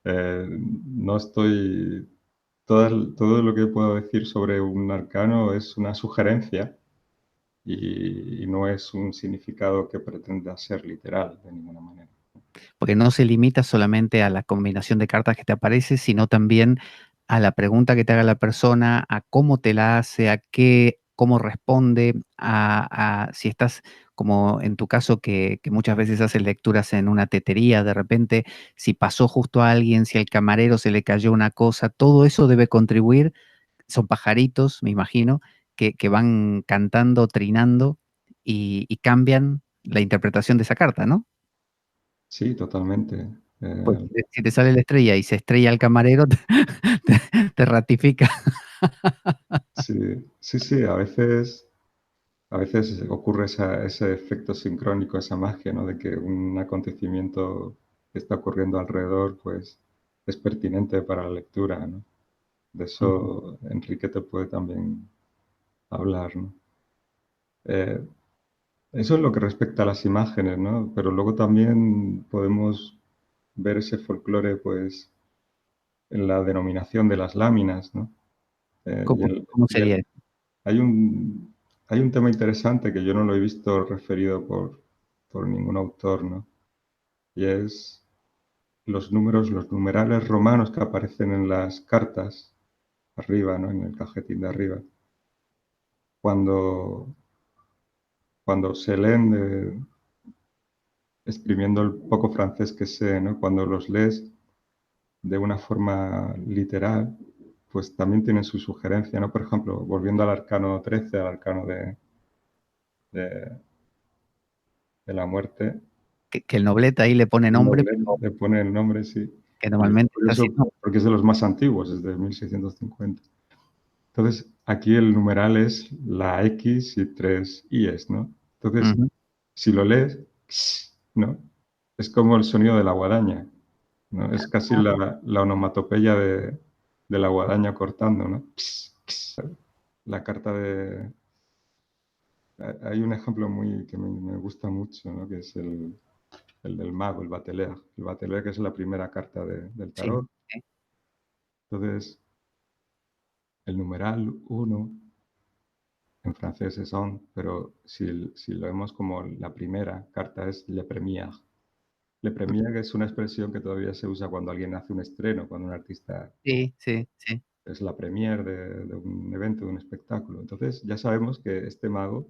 No estoy... todo lo que puedo decir sobre un arcano es una sugerencia y no es un significado que pretenda ser literal de ninguna manera. Porque no se limita solamente a la combinación de cartas que te aparece, sino también a la pregunta que te haga la persona, a cómo te la hace, a qué cómo responde si estás, como en tu caso, que muchas veces haces lecturas en una tetería, de repente, si pasó justo a alguien, si al camarero se le cayó una cosa, todo eso debe contribuir. Son pajaritos, me imagino, que van cantando, trinando y cambian la interpretación de esa carta, ¿no? Sí, totalmente. Pues si te sale la estrella y se estrella el camarero, te ratifica. Sí, sí, sí, a veces ocurre ese efecto sincrónico, esa magia, ¿no? De que un acontecimiento que está ocurriendo alrededor, pues, es pertinente para la lectura, ¿no? De Ujú. eso Enrique te puede también hablar, ¿no? Eh, Eso es lo que respecta a las imágenes, ¿no? Pero luego también podemos ver ese folclore, pues, en la denominación de las láminas, ¿no? Eh, y ¿Cómo, el- cómo y el- sería eso? hay un tema interesante que yo no lo he visto referido por ningún autor, ¿no? Y es los números, los numerales romanos que aparecen en las cartas, arriba, ¿no? En el cajetín de arriba. Cuando, cuando se leen exprimiendo el poco francés que sé, ¿no? Cuando los lees de una forma literal, pues también tienen su sugerencia, ¿no? Por ejemplo, volviendo al arcano 13, al arcano de- de la muerte, Que el nobleta ahí le pone el nombre, noble pero le pone el nombre, sí. que Y es normalmente está sin curioso nombre. porque es de los más antiguos, es de 1650. Entonces, aquí el numeral es la X y 3 I's, ¿no? Entonces, Ujú. si lo lees, ¿no? Es como el sonido de la guadaña, ¿no? Es casi la onomatopeya de la guadaña cortando, ¿no? La carta de... Hay un ejemplo que me gusta mucho, ¿no? Que es el del mago, el bateleur. El bateleur, que es la primera carta del Sí, tarot. sí. Entonces, el numeral uno en francés es on, pero si lo vemos como la primera carta es le première. Le première es una expresión que todavía se usa cuando alguien hace un estreno, cuando un artista Sí, sí, sí. es la premiere de un evento, de un espectáculo. Entonces ya sabemos que este mago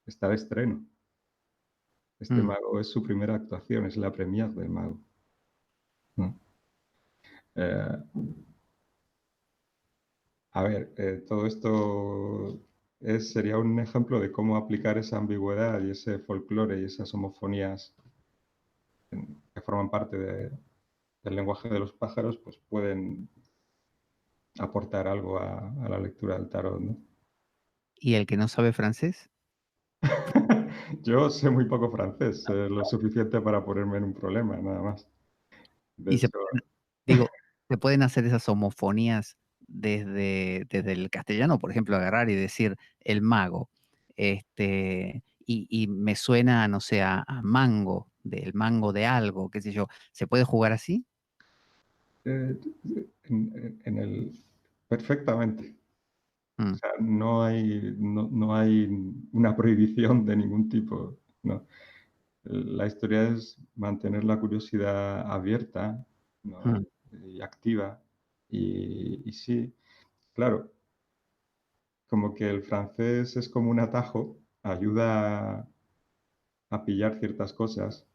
está de estreno. Este Mm. mago es su primera actuación, es la premiere del mago, ¿no? Eh, a ver, todo esto sería un ejemplo de cómo aplicar esa ambigüedad y ese folclore y esas homofonías que forman parte del lenguaje de los pájaros, pues pueden aportar algo a la lectura del tarot, ¿no? ¿Y el que no sabe francés? Yo sé muy poco francés, sé lo suficiente para ponerme en un problema, nada más. De Y hecho, digo, se pueden hacer esas homofonías desde el castellano, por ejemplo, agarrar y decir el mago, y me suena, no sé, a mango, del mango de algo, qué sé yo. ¿Se puede jugar así? eh, en el perfectamente. O Mm, sea, no hay una prohibición de ningún tipo, ¿no? La historia es mantener la curiosidad abierta, ¿no? mm, Y activa. Y sí, claro, como que el francés es como un atajo, ayuda a pillar ciertas cosas,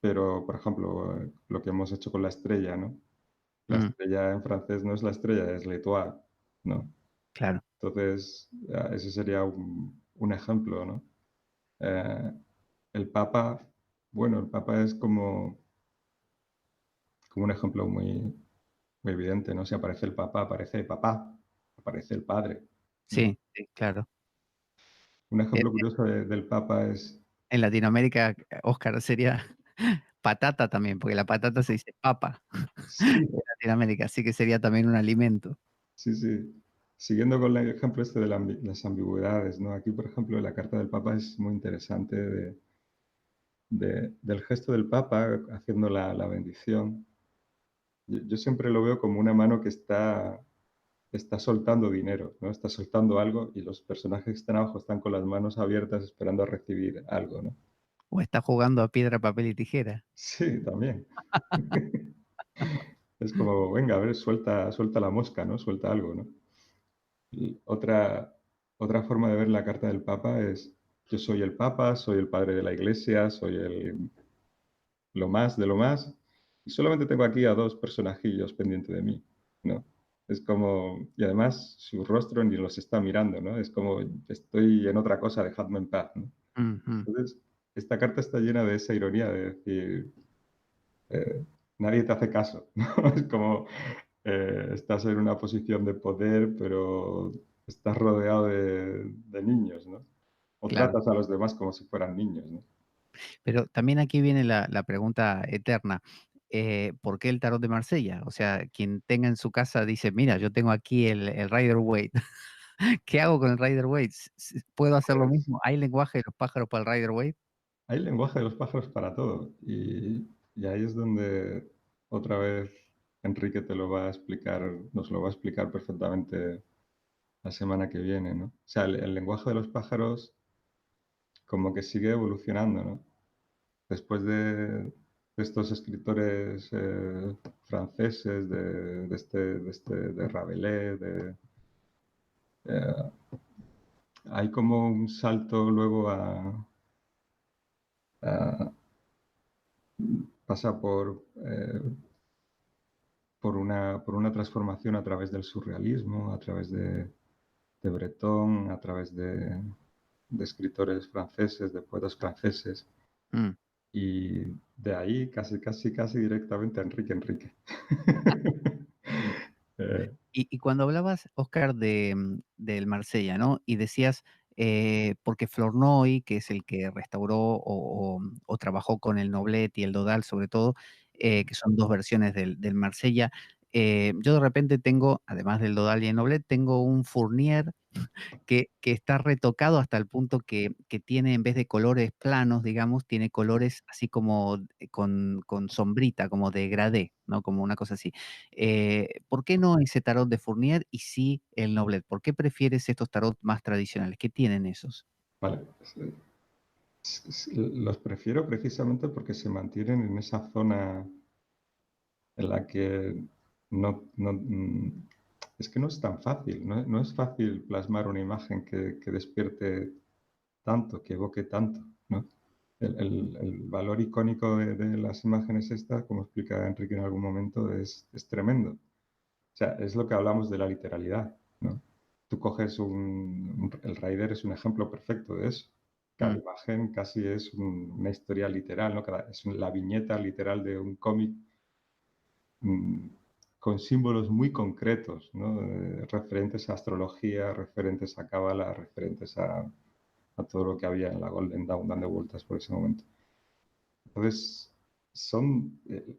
pero, por ejemplo, lo que hemos hecho con la estrella, ¿no? La mm, estrella en francés no es la estrella, es l'étoile, ¿no? claro. Entonces, ese sería un ejemplo, ¿no? Eh, el Papa, bueno, el Papa es como un ejemplo muy evidente, ¿no? Si aparece el Papa, aparece papá, aparece el Padre, ¿no? Sí, sí, claro. Un Eh, ejemplo curioso del Papa es, en Latinoamérica, Oscar, sería patata también, porque la patata se dice papa sí, en Latinoamérica, así que sería también un alimento. sí, sí. Siguiendo con el ejemplo este de las ambigüedades, ¿no? Aquí, por ejemplo, la carta del Papa es muy interesante del gesto del Papa haciendo la bendición. Yo siempre lo veo como una mano que está soltando dinero, ¿no? Está soltando algo y los personajes que están abajo están con las manos abiertas esperando a recibir algo, ¿no? O está jugando a piedra, papel y tijera. Sí, también. Es como, venga, a ver, suelta la mosca, ¿no? Suelta algo, ¿no? Y otra otra forma de ver la carta del Papa es, yo soy el Papa, soy el padre de la Iglesia, soy lo más de lo más, y solamente tengo aquí a dos personajillos pendientes de mí, ¿no? Es como, y además su rostro ni los está mirando, ¿no? Es como, estoy en otra cosa, dejadme en paz, ¿no? Ujú. Entonces, esta carta está llena de esa ironía de decir, eh, nadie te hace caso, ¿no? Es como, estás en una posición de poder, pero estás rodeado de niños, ¿no? O Claro. tratas a los demás como si fueran niños, ¿no? Pero también aquí viene la pregunta eterna. ¿Por qué el tarot de Marsella? O sea, quien tenga en su casa dice, mira, yo tengo aquí el Rider-Waite. ¿Qué hago con el Rider-Waite? ¿Puedo hacer lo Pues mismo? ¿Hay lenguaje de los pájaros para el Rider-Waite? hay lenguaje de los pájaros para todo. Y ahí es donde otra vez Enrique te lo va a explicar, nos lo va a explicar perfectamente la semana que viene, ¿no? O sea, el lenguaje de los pájaros como que sigue evolucionando, ¿no? Después de estos escritores franceses, de Rabelais, eh, hay como un salto luego a- pasa por una transformación a través del surrealismo, a través de Breton, a través de escritores franceses, de poetas franceses, Mm. y de ahí casi directamente a Enrique. Eh, Y cuando hablabas, Oscar, del Marsella, ¿no? Y decías, porque Flournoy, que es el que restauró o trabajó con el Noblet y el Dodal, sobre todo, que son dos versiones del Marsella, yo de repente tengo, además del Dodal y el Noblet, tengo un Fournier que está retocado hasta el punto que tiene, en vez de colores planos, digamos, tiene colores así como con sombrita, como degradé, ¿no? Como una cosa así. ¿Por qué no ese tarot de Fournier y sí el Noblet? ¿Por qué prefieres estos tarot más tradicionales? ¿Qué tienen esos? vale, los prefiero precisamente porque se mantienen en esa zona en la que es que no es tan fácil, no es fácil plasmar una imagen que despierte tanto, que evoque tanto, ¿no? El valor icónico de las imágenes estas, como explica Enrique en algún momento, es tremendo. O sea, es lo que hablamos de la literalidad, ¿no? Tú coges el Rider es un ejemplo perfecto de eso. Cada Mm, imagen casi es una historia literal, ¿no? Es la viñeta literal de un cómic mm, con símbolos muy concretos, ¿no? Referentes a astrología, referentes a cábala, referentes a todo lo que había en la Golden Dawn dando vueltas por ese momento. Entonces,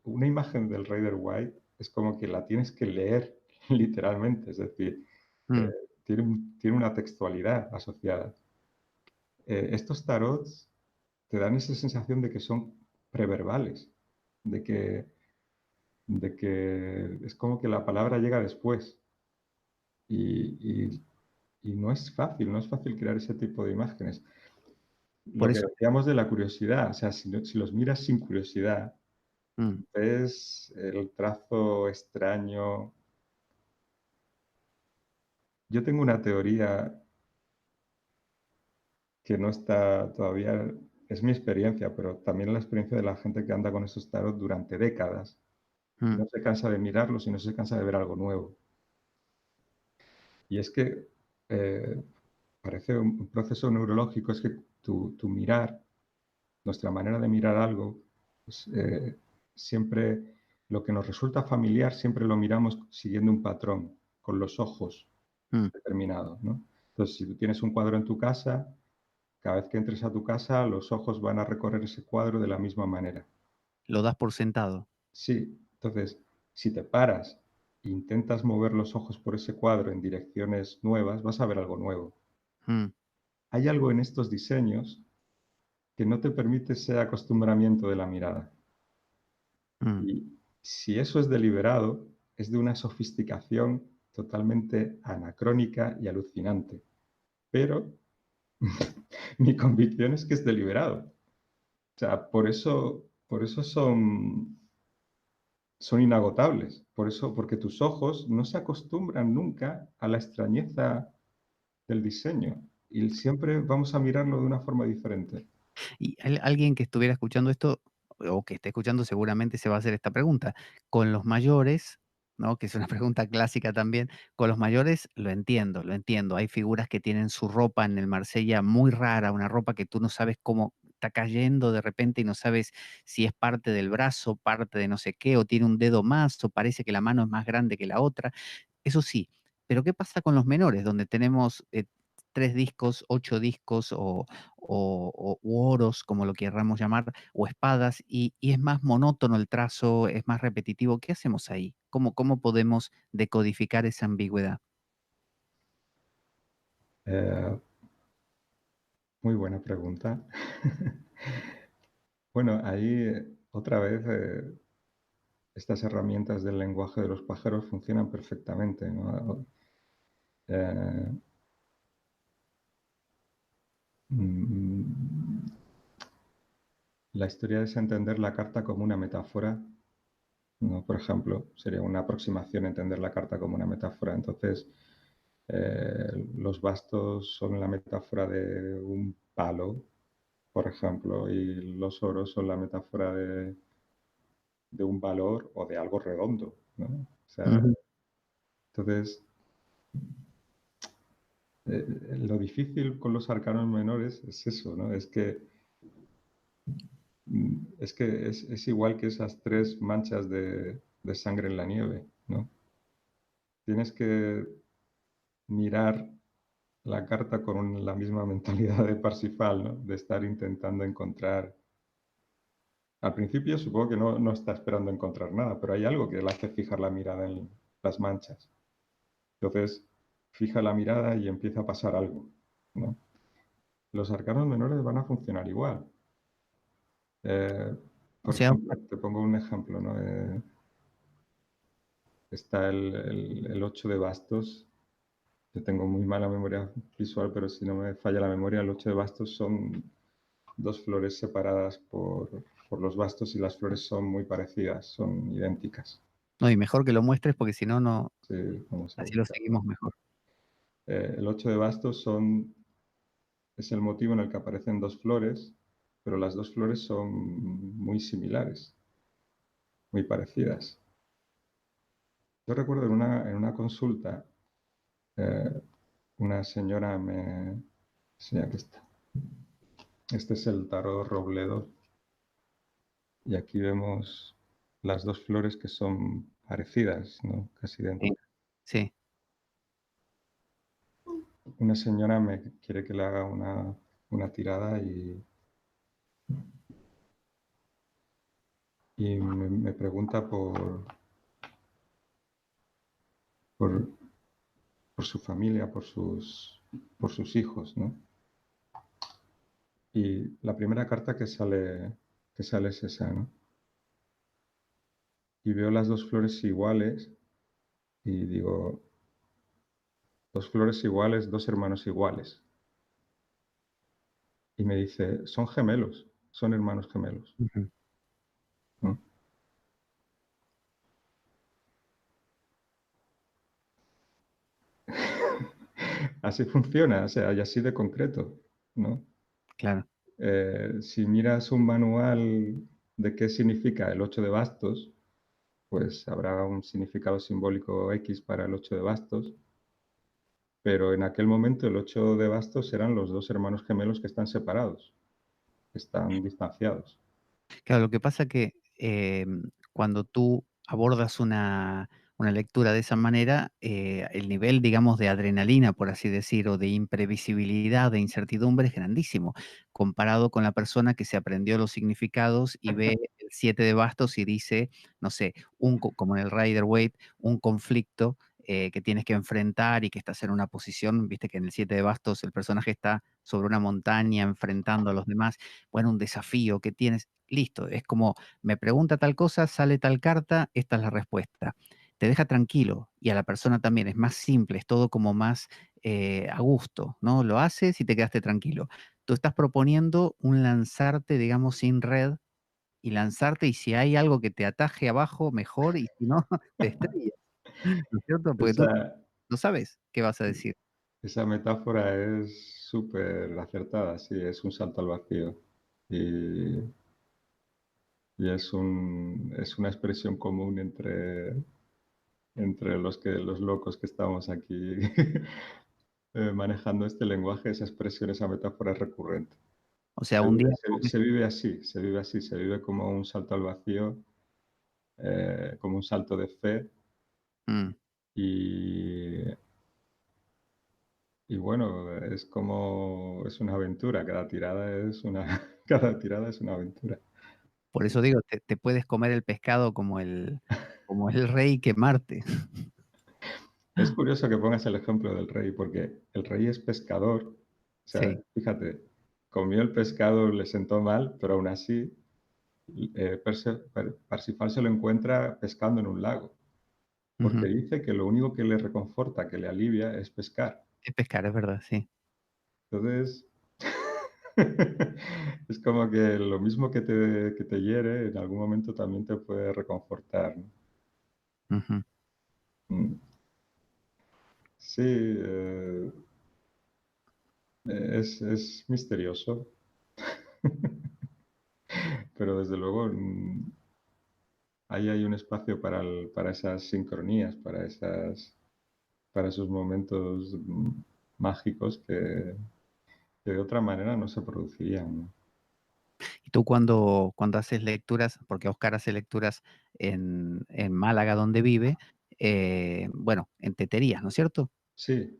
una imagen del Rider White es como que la tienes que leer literalmente, es decir, eh, mm. tiene una textualidad asociada. Estos tarots te dan esa sensación de que son preverbales, de que, de que es como que la palabra llega después. Y, y no es fácil crear ese tipo de imágenes. Por Lo que eso, decíamos de la curiosidad, o sea, si los miras sin curiosidad, mm, ves el trazo extraño. Yo tengo una teoría que no está todavía, es mi experiencia, pero también la experiencia de la gente que anda con esos tarot durante décadas y mm, no se cansa de mirarlos y no se cansa de ver algo nuevo. Y es que eh, parece un proceso neurológico, es que tu mirar, nuestra manera de mirar algo, pues, siempre lo que nos resulta familiar, siempre lo miramos siguiendo un patrón, con los ojos mm. determinados, ¿no? Entonces, si tú tienes un cuadro en tu casa, cada vez que entres a tu casa, los ojos van a recorrer ese cuadro de la misma manera. Lo das por sentado. Sí, entonces, si te paras e intentas mover los ojos por ese cuadro en direcciones nuevas, vas a ver algo nuevo. Mm, Hay algo en estos diseños que no te permite ese acostumbramiento de la mirada. mm. Y si eso es deliberado, es de una sofisticación totalmente anacrónica y alucinante. Pero mi convicción es que es deliberado. O sea, por eso son inagotables. Por eso, porque tus ojos no se acostumbran nunca a la extrañeza del diseño y siempre vamos a mirarlo de una forma diferente. Y alguien que estuviera escuchando esto, o que esté escuchando, seguramente se va a hacer esta pregunta. Con los mayores, ¿no? Que es una pregunta clásica también. Con los mayores lo entiendo, lo entiendo. Hay figuras que tienen su ropa en el Marsella muy rara, una ropa que tú no sabes cómo está cayendo de repente y no sabes si es parte del brazo, parte de no sé qué, o tiene un dedo más, o parece que la mano es más grande que la otra. Eso sí, pero ¿qué pasa con los menores, donde tenemos 3 discos, 8 discos u oros, como lo querramos llamar, o espadas, y es más monótono el trazo, es más repetitivo? ¿Qué hacemos ahí? ¿Cómo podemos decodificar esa ambigüedad? Eh, Muy buena pregunta. Bueno, ahí otra vez estas herramientas del lenguaje de los pájaros funcionan perfectamente, ¿no? Eh, mm, la historia es entender la carta como una metáfora, ¿no? Por ejemplo, sería una aproximación entender la carta como una metáfora. Entonces, los bastos son la metáfora de un palo, por ejemplo, y los oros son la metáfora de un valor o de algo redondo, ¿no? O sea, Ujú. entonces, lo difícil con los arcanos menores es eso, ¿no? Es que es igual que esas 3 manchas de sangre en la nieve, ¿no? Tienes que mirar la carta con la misma mentalidad de Parsifal, ¿no? De estar intentando encontrar. Al principio supongo que no está esperando encontrar nada, pero hay algo que le hace fijar la mirada en las manchas. Entonces, fija la mirada y empieza a pasar algo, ¿no? Los arcanos menores van a funcionar igual. Eh, O por sea, ejemplo, te pongo un ejemplo, ¿no? Está el 8 de bastos. Yo tengo muy mala memoria visual, pero si no me falla la memoria, el 8 de bastos son 2 flores separadas por los bastos y las flores son muy parecidas, son idénticas. no, y mejor que lo muestres porque si no, no, Sí, vamos a así lo buscarlo. seguimos mejor. El 8 de bastos es el motivo en el que aparecen 2 flores, pero las 2 flores son muy similares, muy parecidas. Yo recuerdo en una consulta, eh, una señora me... Sí, aquí está. Este es el tarot Robledo y aquí vemos las 2 flores que son parecidas, ¿no? Casi Sí, idénticas. sí. Una señora me quiere que le haga una tirada y me pregunta por, por su familia, por sus hijos, ¿no? Y la primera carta que sale es esa, ¿no? Y veo las 2 flores iguales y digo, 2 flores iguales, 2 hermanos iguales. Y me dice, son gemelos, son hermanos gemelos, Ujú. ¿no? Así funciona, o sea, y así de concreto, ¿no? Claro. Si miras un manual de qué significa el 8 de bastos, pues habrá un significado simbólico X para el 8 de bastos, pero en aquel momento el 8 de bastos eran los 2 hermanos gemelos que están separados, que están distanciados. Claro, lo que pasa que, cuando tú abordas una lectura de esa manera, el nivel, digamos, de adrenalina, por así decir, o de imprevisibilidad, de incertidumbre es grandísimo, comparado con la persona que se aprendió los significados y ve el 7 de bastos y dice, no sé, como en el Rider-Waite, un conflicto, que tienes que enfrentar y que estás en una posición, viste que en el 7 de bastos el personaje está sobre una montaña enfrentando a los demás, bueno, un desafío que tienes. Listo, es como me pregunta tal cosa, sale tal carta, esta es la respuesta. Te deja tranquilo y a la persona también es más simple, es todo como más a gusto, ¿no? Lo haces y te quedaste tranquilo. Tú estás proponiendo un lanzarte, digamos, sin red y lanzarte y si hay algo que te ataje abajo, mejor y si no, te estrellas, ¿no es cierto? O Porque tú sea, no sabes qué vas a decir. esa metáfora es súper acertada, sí, es un salto al vacío. Y, y es una expresión común entre los locos que estamos aquí manejando este lenguaje, esa expresión, esa metáfora es recurrente. O sea, un día Se vive así, se vive como un salto al vacío, como un salto de fe Mm, y, y bueno, es una aventura, cada tirada es una aventura. por eso digo, te puedes comer el pescado como el rey y quemarte. Es curioso que pongas el ejemplo del rey, porque el rey es pescador. O sea, Sí. fíjate, comió el pescado, le sentó mal, pero aún así Parsifal se lo encuentra pescando en un lago, porque Ujú. dice que lo único que le reconforta, que le alivia, es pescar. Es pescar, es verdad, sí. Entonces, es como que lo mismo que te hiere, en algún momento también te puede reconfortar, ¿no? Ujú. Mm. Sí, es misterioso, pero desde luego ahí hay un espacio para esas sincronías, para esos momentos mágicos que de otra manera no se producirían, ¿no? Y tú cuando haces lecturas, porque Oscar hace lecturas en Málaga, donde vive, bueno, en teterías, ¿no es cierto? Sí,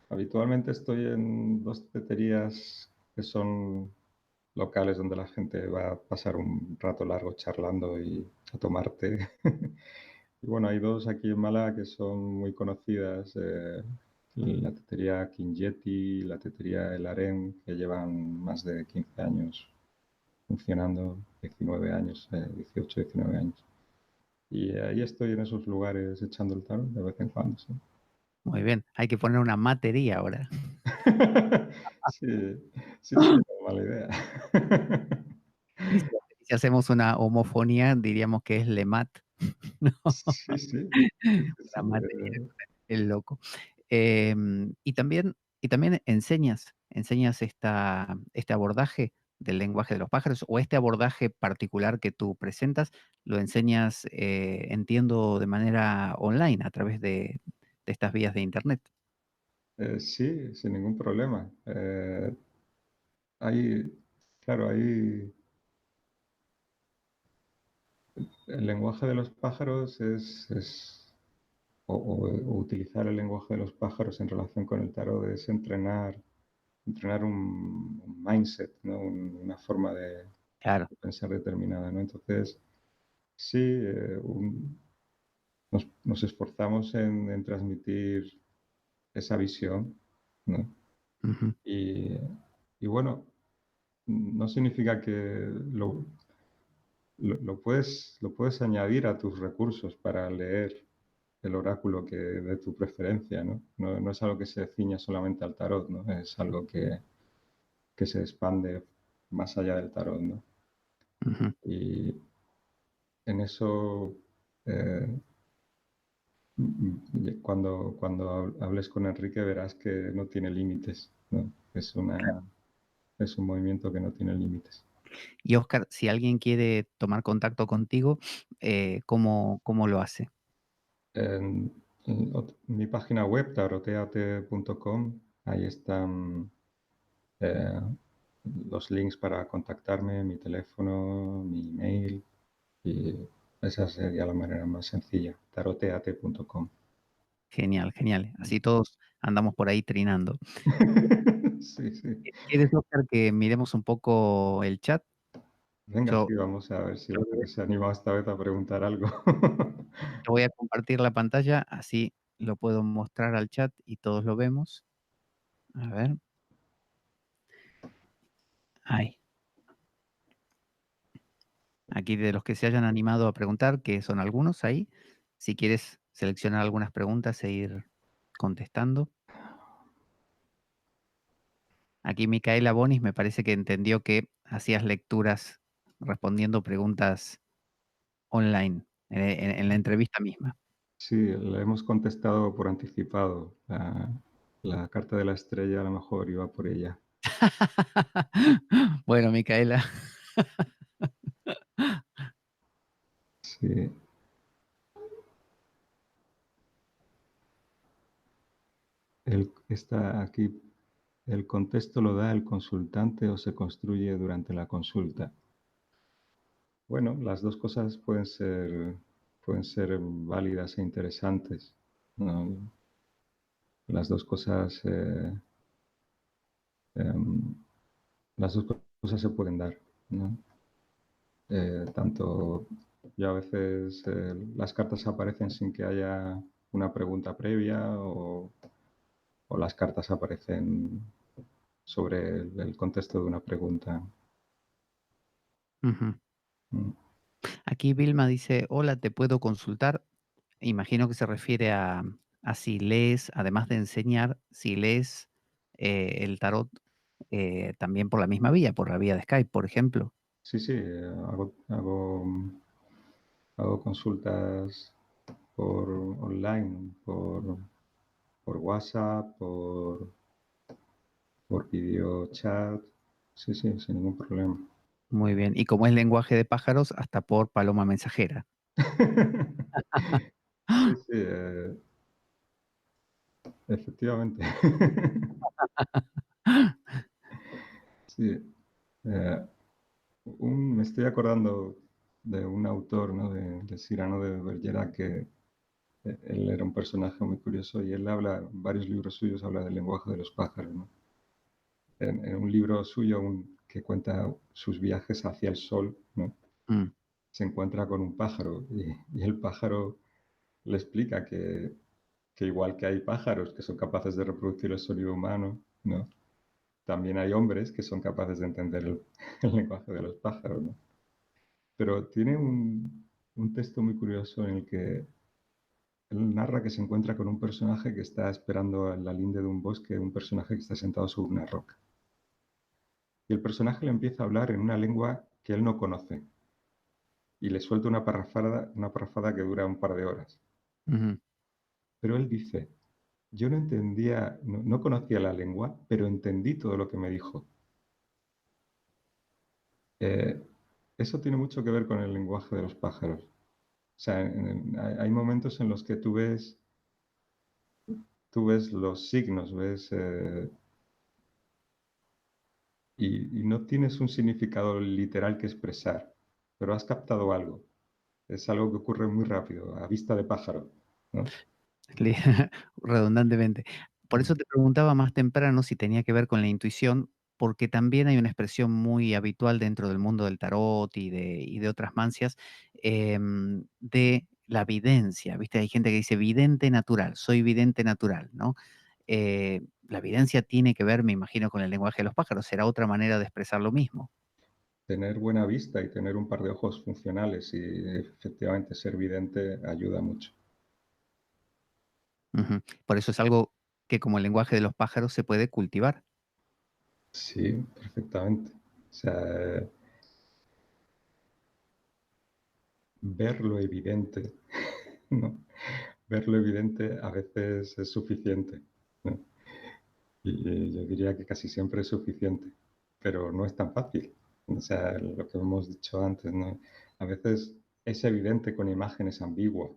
habitualmente estoy en dos teterías que son locales donde la gente va a pasar un rato largo charlando y a tomar té. Y bueno, hay dos aquí en Málaga que son muy conocidas, la tetería Kinjeti y la tetería El Harén, que llevan más de 15 años funcionando, 19 años, 18, 19 años. Y ahí estoy en esos lugares echando el tarot de vez en cuando, sí. Muy bien, hay que poner una matería ahora. Sí, sí, sí, mala idea. Y si hacemos una homofonía, diríamos que es Lemat, ¿no? Sí, sí, sí, sí, sí, Una materia, el loco. Y también enseñas este abordaje del lenguaje de los pájaros, o este abordaje particular que tú presentas, lo enseñas, entiendo, de manera online, a través de estas vías de Internet. Sí, sin ningún problema. Hay, claro, el lenguaje de los pájaros o utilizar el lenguaje de los pájaros en relación con el tarot es entrenar un mindset, ¿no? Una forma de Claro. pensar determinada, ¿no? Entonces, sí, nos esforzamos en transmitir esa visión, ¿no? Ujú. Y, y bueno, no significa que lo puedes añadir a tus recursos para leer el oráculo de tu preferencia, ¿no? No es algo que se ciña solamente al tarot, ¿no? Es algo que se expande más allá del tarot, ¿no? Ujú. Y en eso, eh, cuando hables con Enrique verás que no tiene límites, ¿no? Es un movimiento que no tiene límites. Y Oscar, si alguien quiere tomar contacto contigo, ¿cómo lo hace? Mi página web, taroteate.com, ahí están eh, los links para contactarme, mi teléfono, mi email, y esa sería la manera más sencilla, taroteate.com. Genial, genial. Así todos andamos por ahí trinando. Sí, sí. ¿Quieres, Oscar, que miremos un poco el chat? Venga, Yo sí, vamos a ver si yo Enrique se anima esta vez a preguntar algo. voy a compartir la pantalla, así lo puedo mostrar al chat y todos lo vemos. A ver. Ahí. Aquí de los que se hayan animado a preguntar, que son algunos ahí, si quieres seleccionar algunas preguntas e ir contestando. Aquí Micaela Bonis me parece que entendió que hacías lecturas respondiendo preguntas online, en la entrevista misma. Sí, le hemos contestado por anticipado. La carta de la estrella a lo mejor iba por ella. Bueno, Micaela, Sí. Está aquí. ¿El contexto lo da el consultante o se construye durante la consulta? Bueno, las dos cosas pueden ser válidas e interesantes, ¿no? Las dos cosas, em, las dos cosas se pueden dar, ¿no? Tanto yo a veces las cartas aparecen sin que haya una pregunta previa o las cartas aparecen sobre el contexto de una pregunta. ujú. Mm. Aquí Vilma dice, hola, ¿te puedo consultar? Imagino que se refiere a si lees, además de enseñar, si lees el tarot también por la misma vía, por la vía de Skype, por ejemplo. Sí, sí, hago consultas por online, por WhatsApp, por video chat. Sí, sí, sin ningún problema. Muy bien. Y como es lenguaje de pájaros, hasta por paloma mensajera. Sí, sí, efectivamente. Sí. eh, Me estoy acordando de un autor, ¿no? de Cyrano de Bergerac, que él era un personaje muy curioso y él habla, en varios libros suyos habla del lenguaje de los pájaros, ¿no? En un libro suyo que cuenta sus viajes hacia el sol, ¿no? Mm, Se encuentra con un pájaro y el pájaro le explica que igual que hay pájaros que son capaces de reproducir el sonido humano, ¿no? También hay hombres que son capaces de entender el lenguaje de los pájaros, ¿no? Pero tiene un texto muy curioso en el que él narra que se encuentra con un personaje que está esperando en la linde de un bosque, un personaje que está sentado sobre una roca. Y el personaje le empieza a hablar en una lengua que él no conoce y le suelta una parrafada que dura un par de horas. ujú. Pero él dice, yo no entendía, no conocía la lengua, pero entendí todo lo que me dijo. Eh, Eso tiene mucho que ver con el lenguaje de los pájaros. O sea, hay momentos en los que tú ves los signos, y no tienes un significado literal que expresar, pero has captado algo. Es algo que ocurre muy rápido, a vista de pájaro, ¿no? Li- Redundantemente. Por Mm. eso te preguntaba más temprano si tenía que ver con la intuición, porque también hay una expresión muy habitual dentro del mundo del tarot y de otras mancias, de la videncia, ¿viste? Hay gente que dice vidente natural, soy vidente natural, ¿no? La evidencia tiene que ver, me imagino, con el lenguaje de los pájaros. ¿Será otra manera de expresar lo mismo? Tener buena vista y tener un par de ojos funcionales y efectivamente ser vidente ayuda mucho. Ujú. Por eso es algo que como el lenguaje de los pájaros se puede cultivar. Sí, perfectamente. O sea, ver lo evidente, ¿no? Ver lo evidente a veces es suficiente, ¿no? Y yo diría que casi siempre es suficiente, pero no es tan fácil. O sea, lo que hemos dicho antes, ¿no? A veces es evidente con imágenes ambiguas,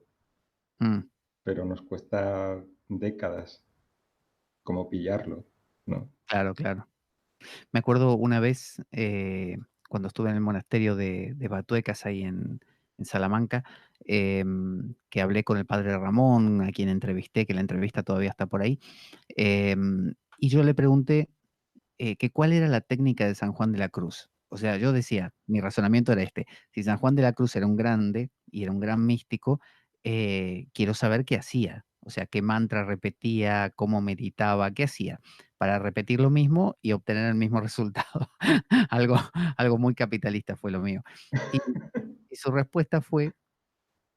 Mm, pero nos cuesta décadas como pillarlo, ¿no? claro, claro. Me acuerdo una vez, cuando estuve en el monasterio de Batuecas, ahí en Salamanca, que hablé con el padre Ramón, a quien entrevisté, que la entrevista todavía está por ahí, y yo le pregunté que cuál era la técnica de San Juan de la Cruz. O sea, yo decía, mi razonamiento era este: si San Juan de la Cruz era un grande y era un gran místico, quiero saber qué hacía. O sea, qué mantra repetía, cómo meditaba, qué hacía para repetir lo mismo y obtener el mismo resultado. algo, algo muy capitalista fue lo mío. Y, y su respuesta fue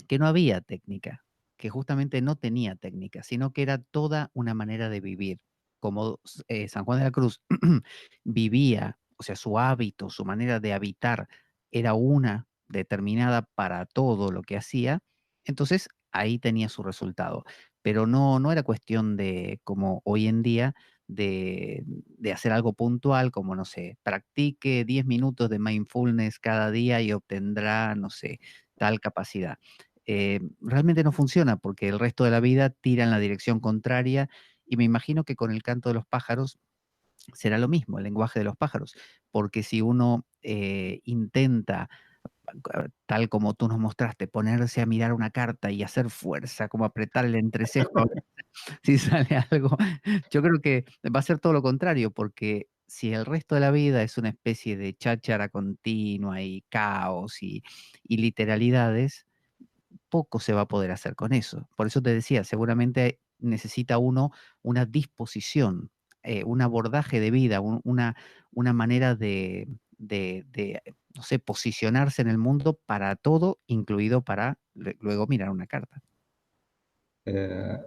que no había técnica, que justamente no tenía técnica, sino que era toda una manera de vivir. Como San Juan de la Cruz vivía, o sea, su hábito, su manera de habitar era una determinada para todo lo que hacía, entonces ahí tenía su resultado. Pero no era cuestión de, como hoy en día, de hacer algo puntual, como, no sé, practique 10 minutos de mindfulness cada día y obtendrá, no sé, tal capacidad. Realmente no funciona porque el resto de la vida tira en la dirección contraria y me imagino que con el canto de los pájaros será lo mismo, el lenguaje de los pájaros, porque si uno intenta, tal como tú nos mostraste, ponerse a mirar una carta y hacer fuerza, como apretar el entrecejo a ver si sale algo, yo creo que va a ser todo lo contrario, porque si el resto de la vida es una especie de cháchara continua y caos y literalidades, poco se va a poder hacer con eso. Por eso te decía, seguramente necesita uno una disposición, un abordaje de vida, una manera de, no sé, posicionarse en el mundo para todo, incluido para luego mirar una carta. Eh,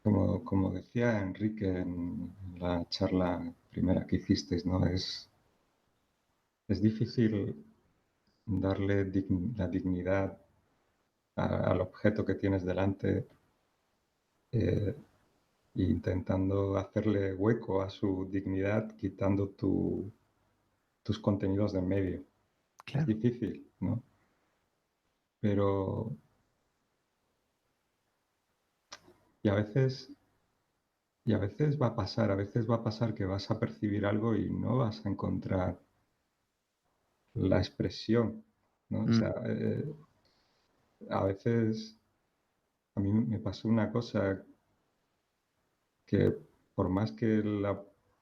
como decía Enrique en la charla primera que hicisteis, ¿no? Es difícil darle la dignidad al objeto que tienes delante, eh, intentando hacerle hueco a su dignidad, quitando tus contenidos de en medio. Es Claro. difícil, ¿no? Pero, y a veces va a pasar que vas a percibir algo y no vas a encontrar la expresión, ¿no? O Mm, sea, a veces a mí me pasó una cosa que por más que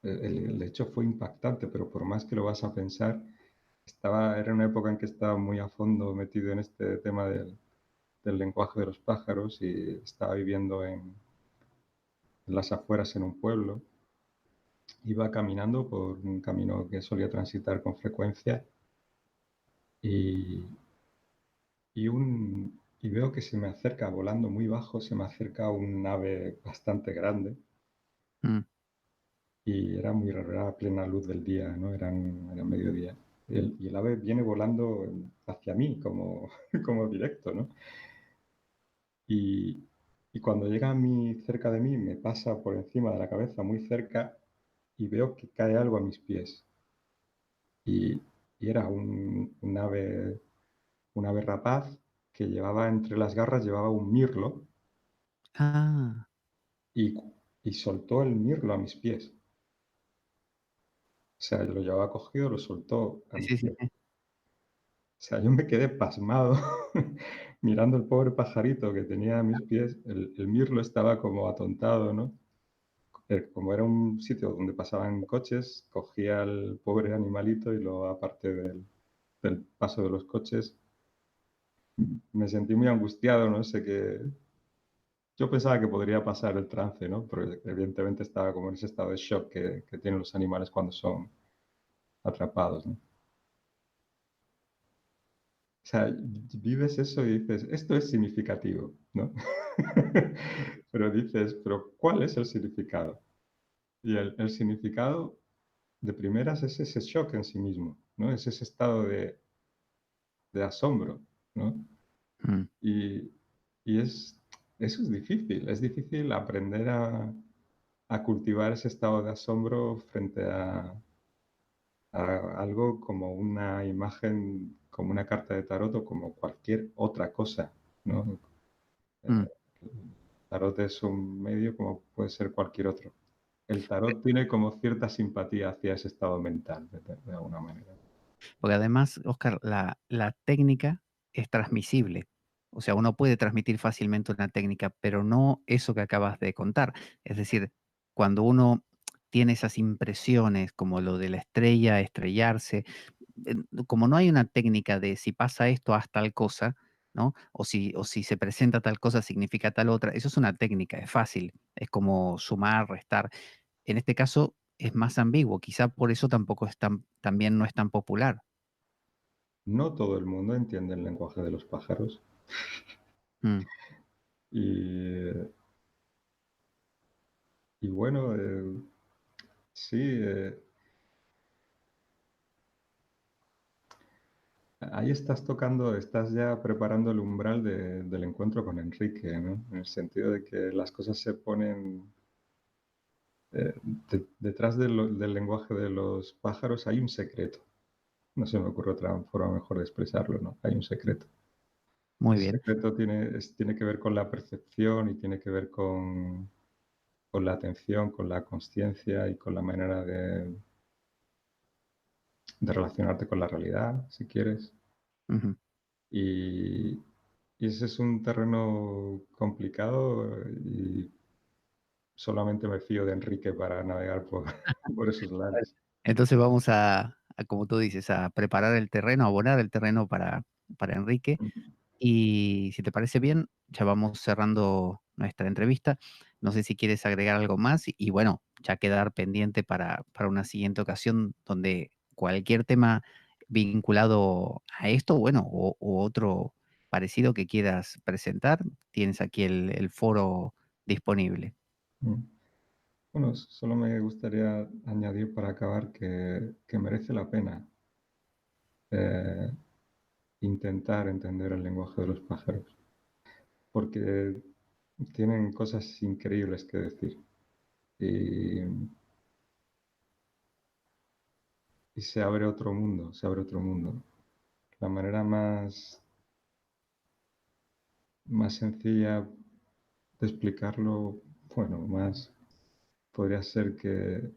el hecho fue impactante, pero por más que lo vas a pensar, era una época en que estaba muy a fondo metido en este tema del lenguaje de los pájaros y estaba viviendo en las afueras en un pueblo. Iba caminando por un camino que solía transitar con frecuencia y, y veo que se me acerca, volando muy bajo, se me acerca un ave bastante grande mm. y era muy raro, era a plena luz del día, ¿no? Era mediodía. Y el ave viene volando hacia mí, como, como directo, ¿no? Y, y cuando llega cerca de mí, me pasa por encima de la cabeza, muy cerca, y veo que cae algo a mis pies. Y, y era un ave rapaz que llevaba entre las garras, llevaba un mirlo Ah, y, y soltó el mirlo a mis pies. O sea, lo llevaba cogido, lo soltó a sí, mis sí, sí, pies. sí. O sea, yo me quedé pasmado mirando el pobre pajarito que tenía a mis pies. El mirlo estaba como atontado, ¿no? Como era un sitio donde pasaban coches, cogía al pobre animalito y lo aparté del paso de los coches. Me sentí muy angustiado, no sé qué. Yo pensaba que podría pasar el trance, ¿no? Pero evidentemente estaba como en ese estado de shock que tienen los animales cuando son atrapados, ¿no? O sea, vives eso y dices, esto es significativo, ¿no? Pero dices, pero ¿cuál es el significado? Y el significado de primeras es ese shock en sí mismo, ¿no? Es ese estado de asombro, ¿no? Mm. Y, y eso es difícil aprender a cultivar ese estado de asombro frente a algo como una imagen, como una carta de tarot o como cualquier otra cosa, ¿no? Mm. Tarot es un medio como puede ser cualquier otro. El tarot tiene como cierta simpatía hacia ese estado mental, de alguna manera. Porque además, Oscar, la técnica es transmisible. O sea, uno puede transmitir fácilmente una técnica, pero no eso que acabas de contar. Es decir, cuando uno tiene esas impresiones, como lo de la estrella, estrellarse, como no hay una técnica de si pasa esto, haz tal cosa, ¿no? O si se presenta tal cosa, significa tal otra. Eso es una técnica, es fácil. Es como sumar, restar. En este caso es más ambiguo. Quizá por eso tampoco también no es tan popular. No todo el mundo entiende el lenguaje de los pájaros Mm. y, y bueno, sí, ahí estás tocando, estás ya preparando el umbral del encuentro con Enrique, ¿no? En el sentido de que las cosas se ponen... detrás del lenguaje de los pájaros hay un secreto. No se me ocurre otra forma mejor de expresarlo, ¿no? Hay un secreto. Muy Ese bien. secreto tiene que ver con la percepción y tiene que ver con la atención, con la consciencia y con la manera de relacionarte con la realidad, si quieres. Ujú. Y, y ese es un terreno complicado y solamente me fío de Enrique para navegar por, por esos lares. Entonces vamos como tú dices, a preparar el terreno, a abonar el terreno para Enrique. Y si te parece bien, ya vamos cerrando nuestra entrevista. No sé si quieres agregar algo más y bueno, ya quedar pendiente para una siguiente ocasión donde cualquier tema vinculado a esto, bueno, o otro parecido que quieras presentar, tienes aquí el foro disponible. Mm. Bueno, solo me gustaría añadir para acabar que merece la pena eh, intentar entender el lenguaje de los pájaros, porque tienen cosas increíbles que decir y se abre otro mundo, se abre otro mundo. La manera más sencilla de explicarlo, bueno, más podría ser que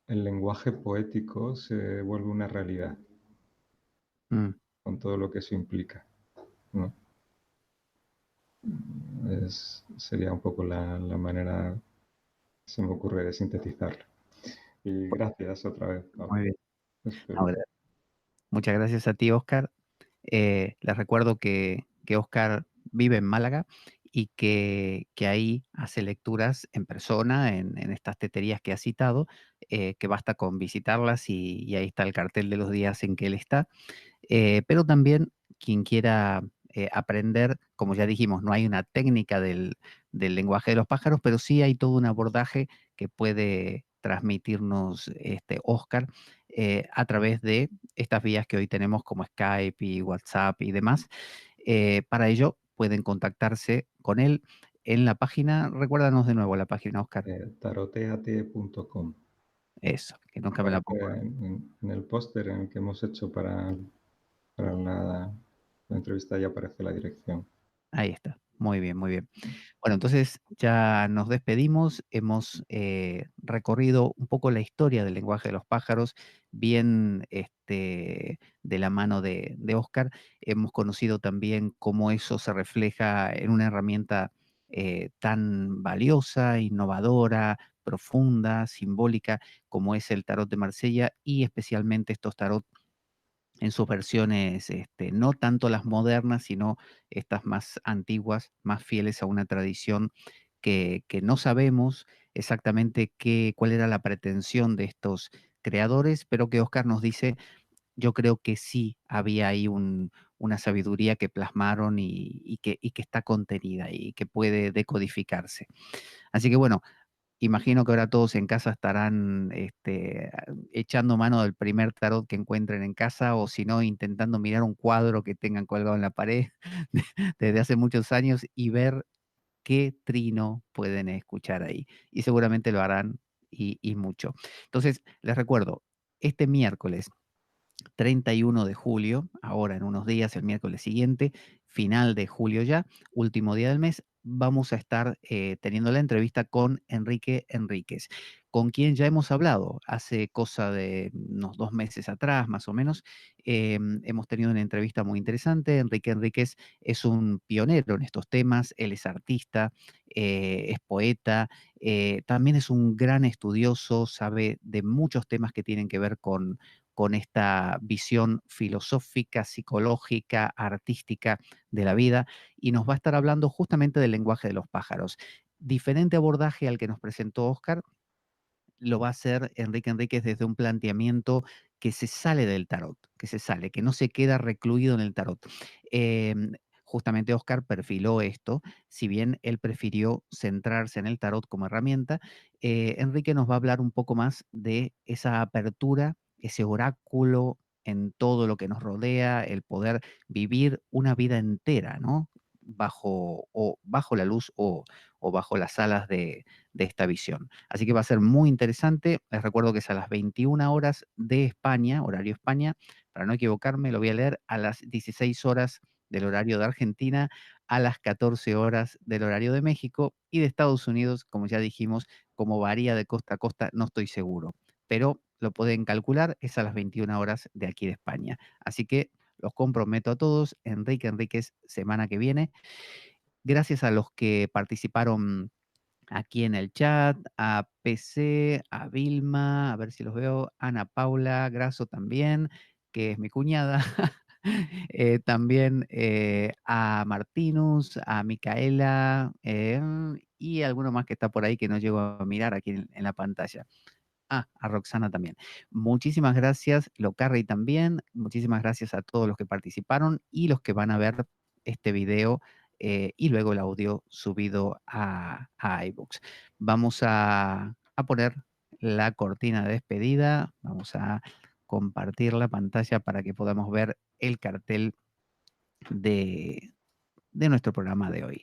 el lenguaje poético se vuelve una realidad Mm. con todo lo que eso implica, ¿no? Sería un poco la manera que se me ocurre de sintetizarlo. Y gracias otra vez, Muy Pablo. bien. Espero. Ahora, muchas gracias a ti, Oscar. Les recuerdo que Oscar vive en Málaga y que ahí hace lecturas en persona en estas teterías que ha citado, que basta con visitarlas y ahí está el cartel de los días en que él está. Pero también quien quiera aprender, como ya dijimos, no hay una técnica del lenguaje de los pájaros, pero sí hay todo un abordaje que puede transmitirnos Oscar a través de estas vías que hoy tenemos como Skype y WhatsApp y demás. Para ello pueden contactarse con él en la página, recuérdanos de nuevo la página, Oscar. Taroteate.com. Eso, que nunca me la Aparece pongo. en el póster en el que hemos hecho para la entrevista, ya aparece la dirección. Ahí está. Muy bien, muy bien. Bueno, entonces ya nos despedimos. Hemos recorrido un poco la historia del lenguaje de los pájaros, bien de la mano de Oscar. Hemos conocido también cómo eso se refleja en una herramienta tan valiosa, innovadora, profunda, simbólica, como es el tarot de Marsella y especialmente estos tarot en sus versiones, no tanto las modernas, sino estas más antiguas, más fieles a una tradición que no sabemos exactamente cuál era la pretensión de estos creadores, pero que Oscar nos dice, yo creo que sí había ahí una sabiduría que plasmaron y que está contenida y que puede decodificarse. Así que bueno, imagino que ahora todos en casa estarán echando mano del primer tarot que encuentren en casa o si no, intentando mirar un cuadro que tengan colgado en la pared desde hace muchos años y ver qué trino pueden escuchar ahí. Y seguramente lo harán y mucho. Entonces, les recuerdo, este miércoles 31 de julio, ahora en unos días, el miércoles siguiente, final de julio ya, último día del mes, vamos a estar teniendo la entrevista con Enrique Enríquez, con quien ya hemos hablado hace cosa de unos 2 meses atrás, más o menos. Hemos tenido una entrevista muy interesante. Enrique Enríquez es un pionero en estos temas, él es artista, es poeta, también es un gran estudioso, sabe de muchos temas que tienen que ver con esta visión filosófica, psicológica, artística de la vida, y nos va a estar hablando justamente del lenguaje de los pájaros. Diferente abordaje al que nos presentó Oscar, lo va a hacer Enrique Enríquez desde un planteamiento que se sale del tarot, que no se queda recluido en el tarot. Justamente Oscar perfiló esto, si bien él prefirió centrarse en el tarot como herramienta, Enrique nos va a hablar un poco más de esa apertura ese oráculo en todo lo que nos rodea, el poder vivir una vida entera, ¿no? Bajo la luz o bajo las alas de esta visión. Así que va a ser muy interesante. Les recuerdo que es a las 21 horas de España, horario España. Para no equivocarme, lo voy a leer a las 16 horas del horario de Argentina, a las 14 horas del horario de México y de Estados Unidos, como ya dijimos, como varía de costa a costa, no estoy seguro, pero lo pueden calcular, es a las 21 horas de aquí de España. Así que los comprometo a todos, Enrique Enríquez, semana que viene. Gracias a los que participaron aquí en el chat, a PC, a Vilma, a ver si los veo, Ana Paula Grasso también, que es mi cuñada. También a Martinus, a Micaela y alguno más que está por ahí que no llego a mirar aquí en la pantalla. A Roxana también. Muchísimas gracias, Locarri también. Muchísimas gracias a todos los que participaron y los que van a ver este video y luego el audio subido a iBooks. Vamos a poner la cortina de despedida. Vamos a compartir la pantalla para que podamos ver el cartel de nuestro programa de hoy.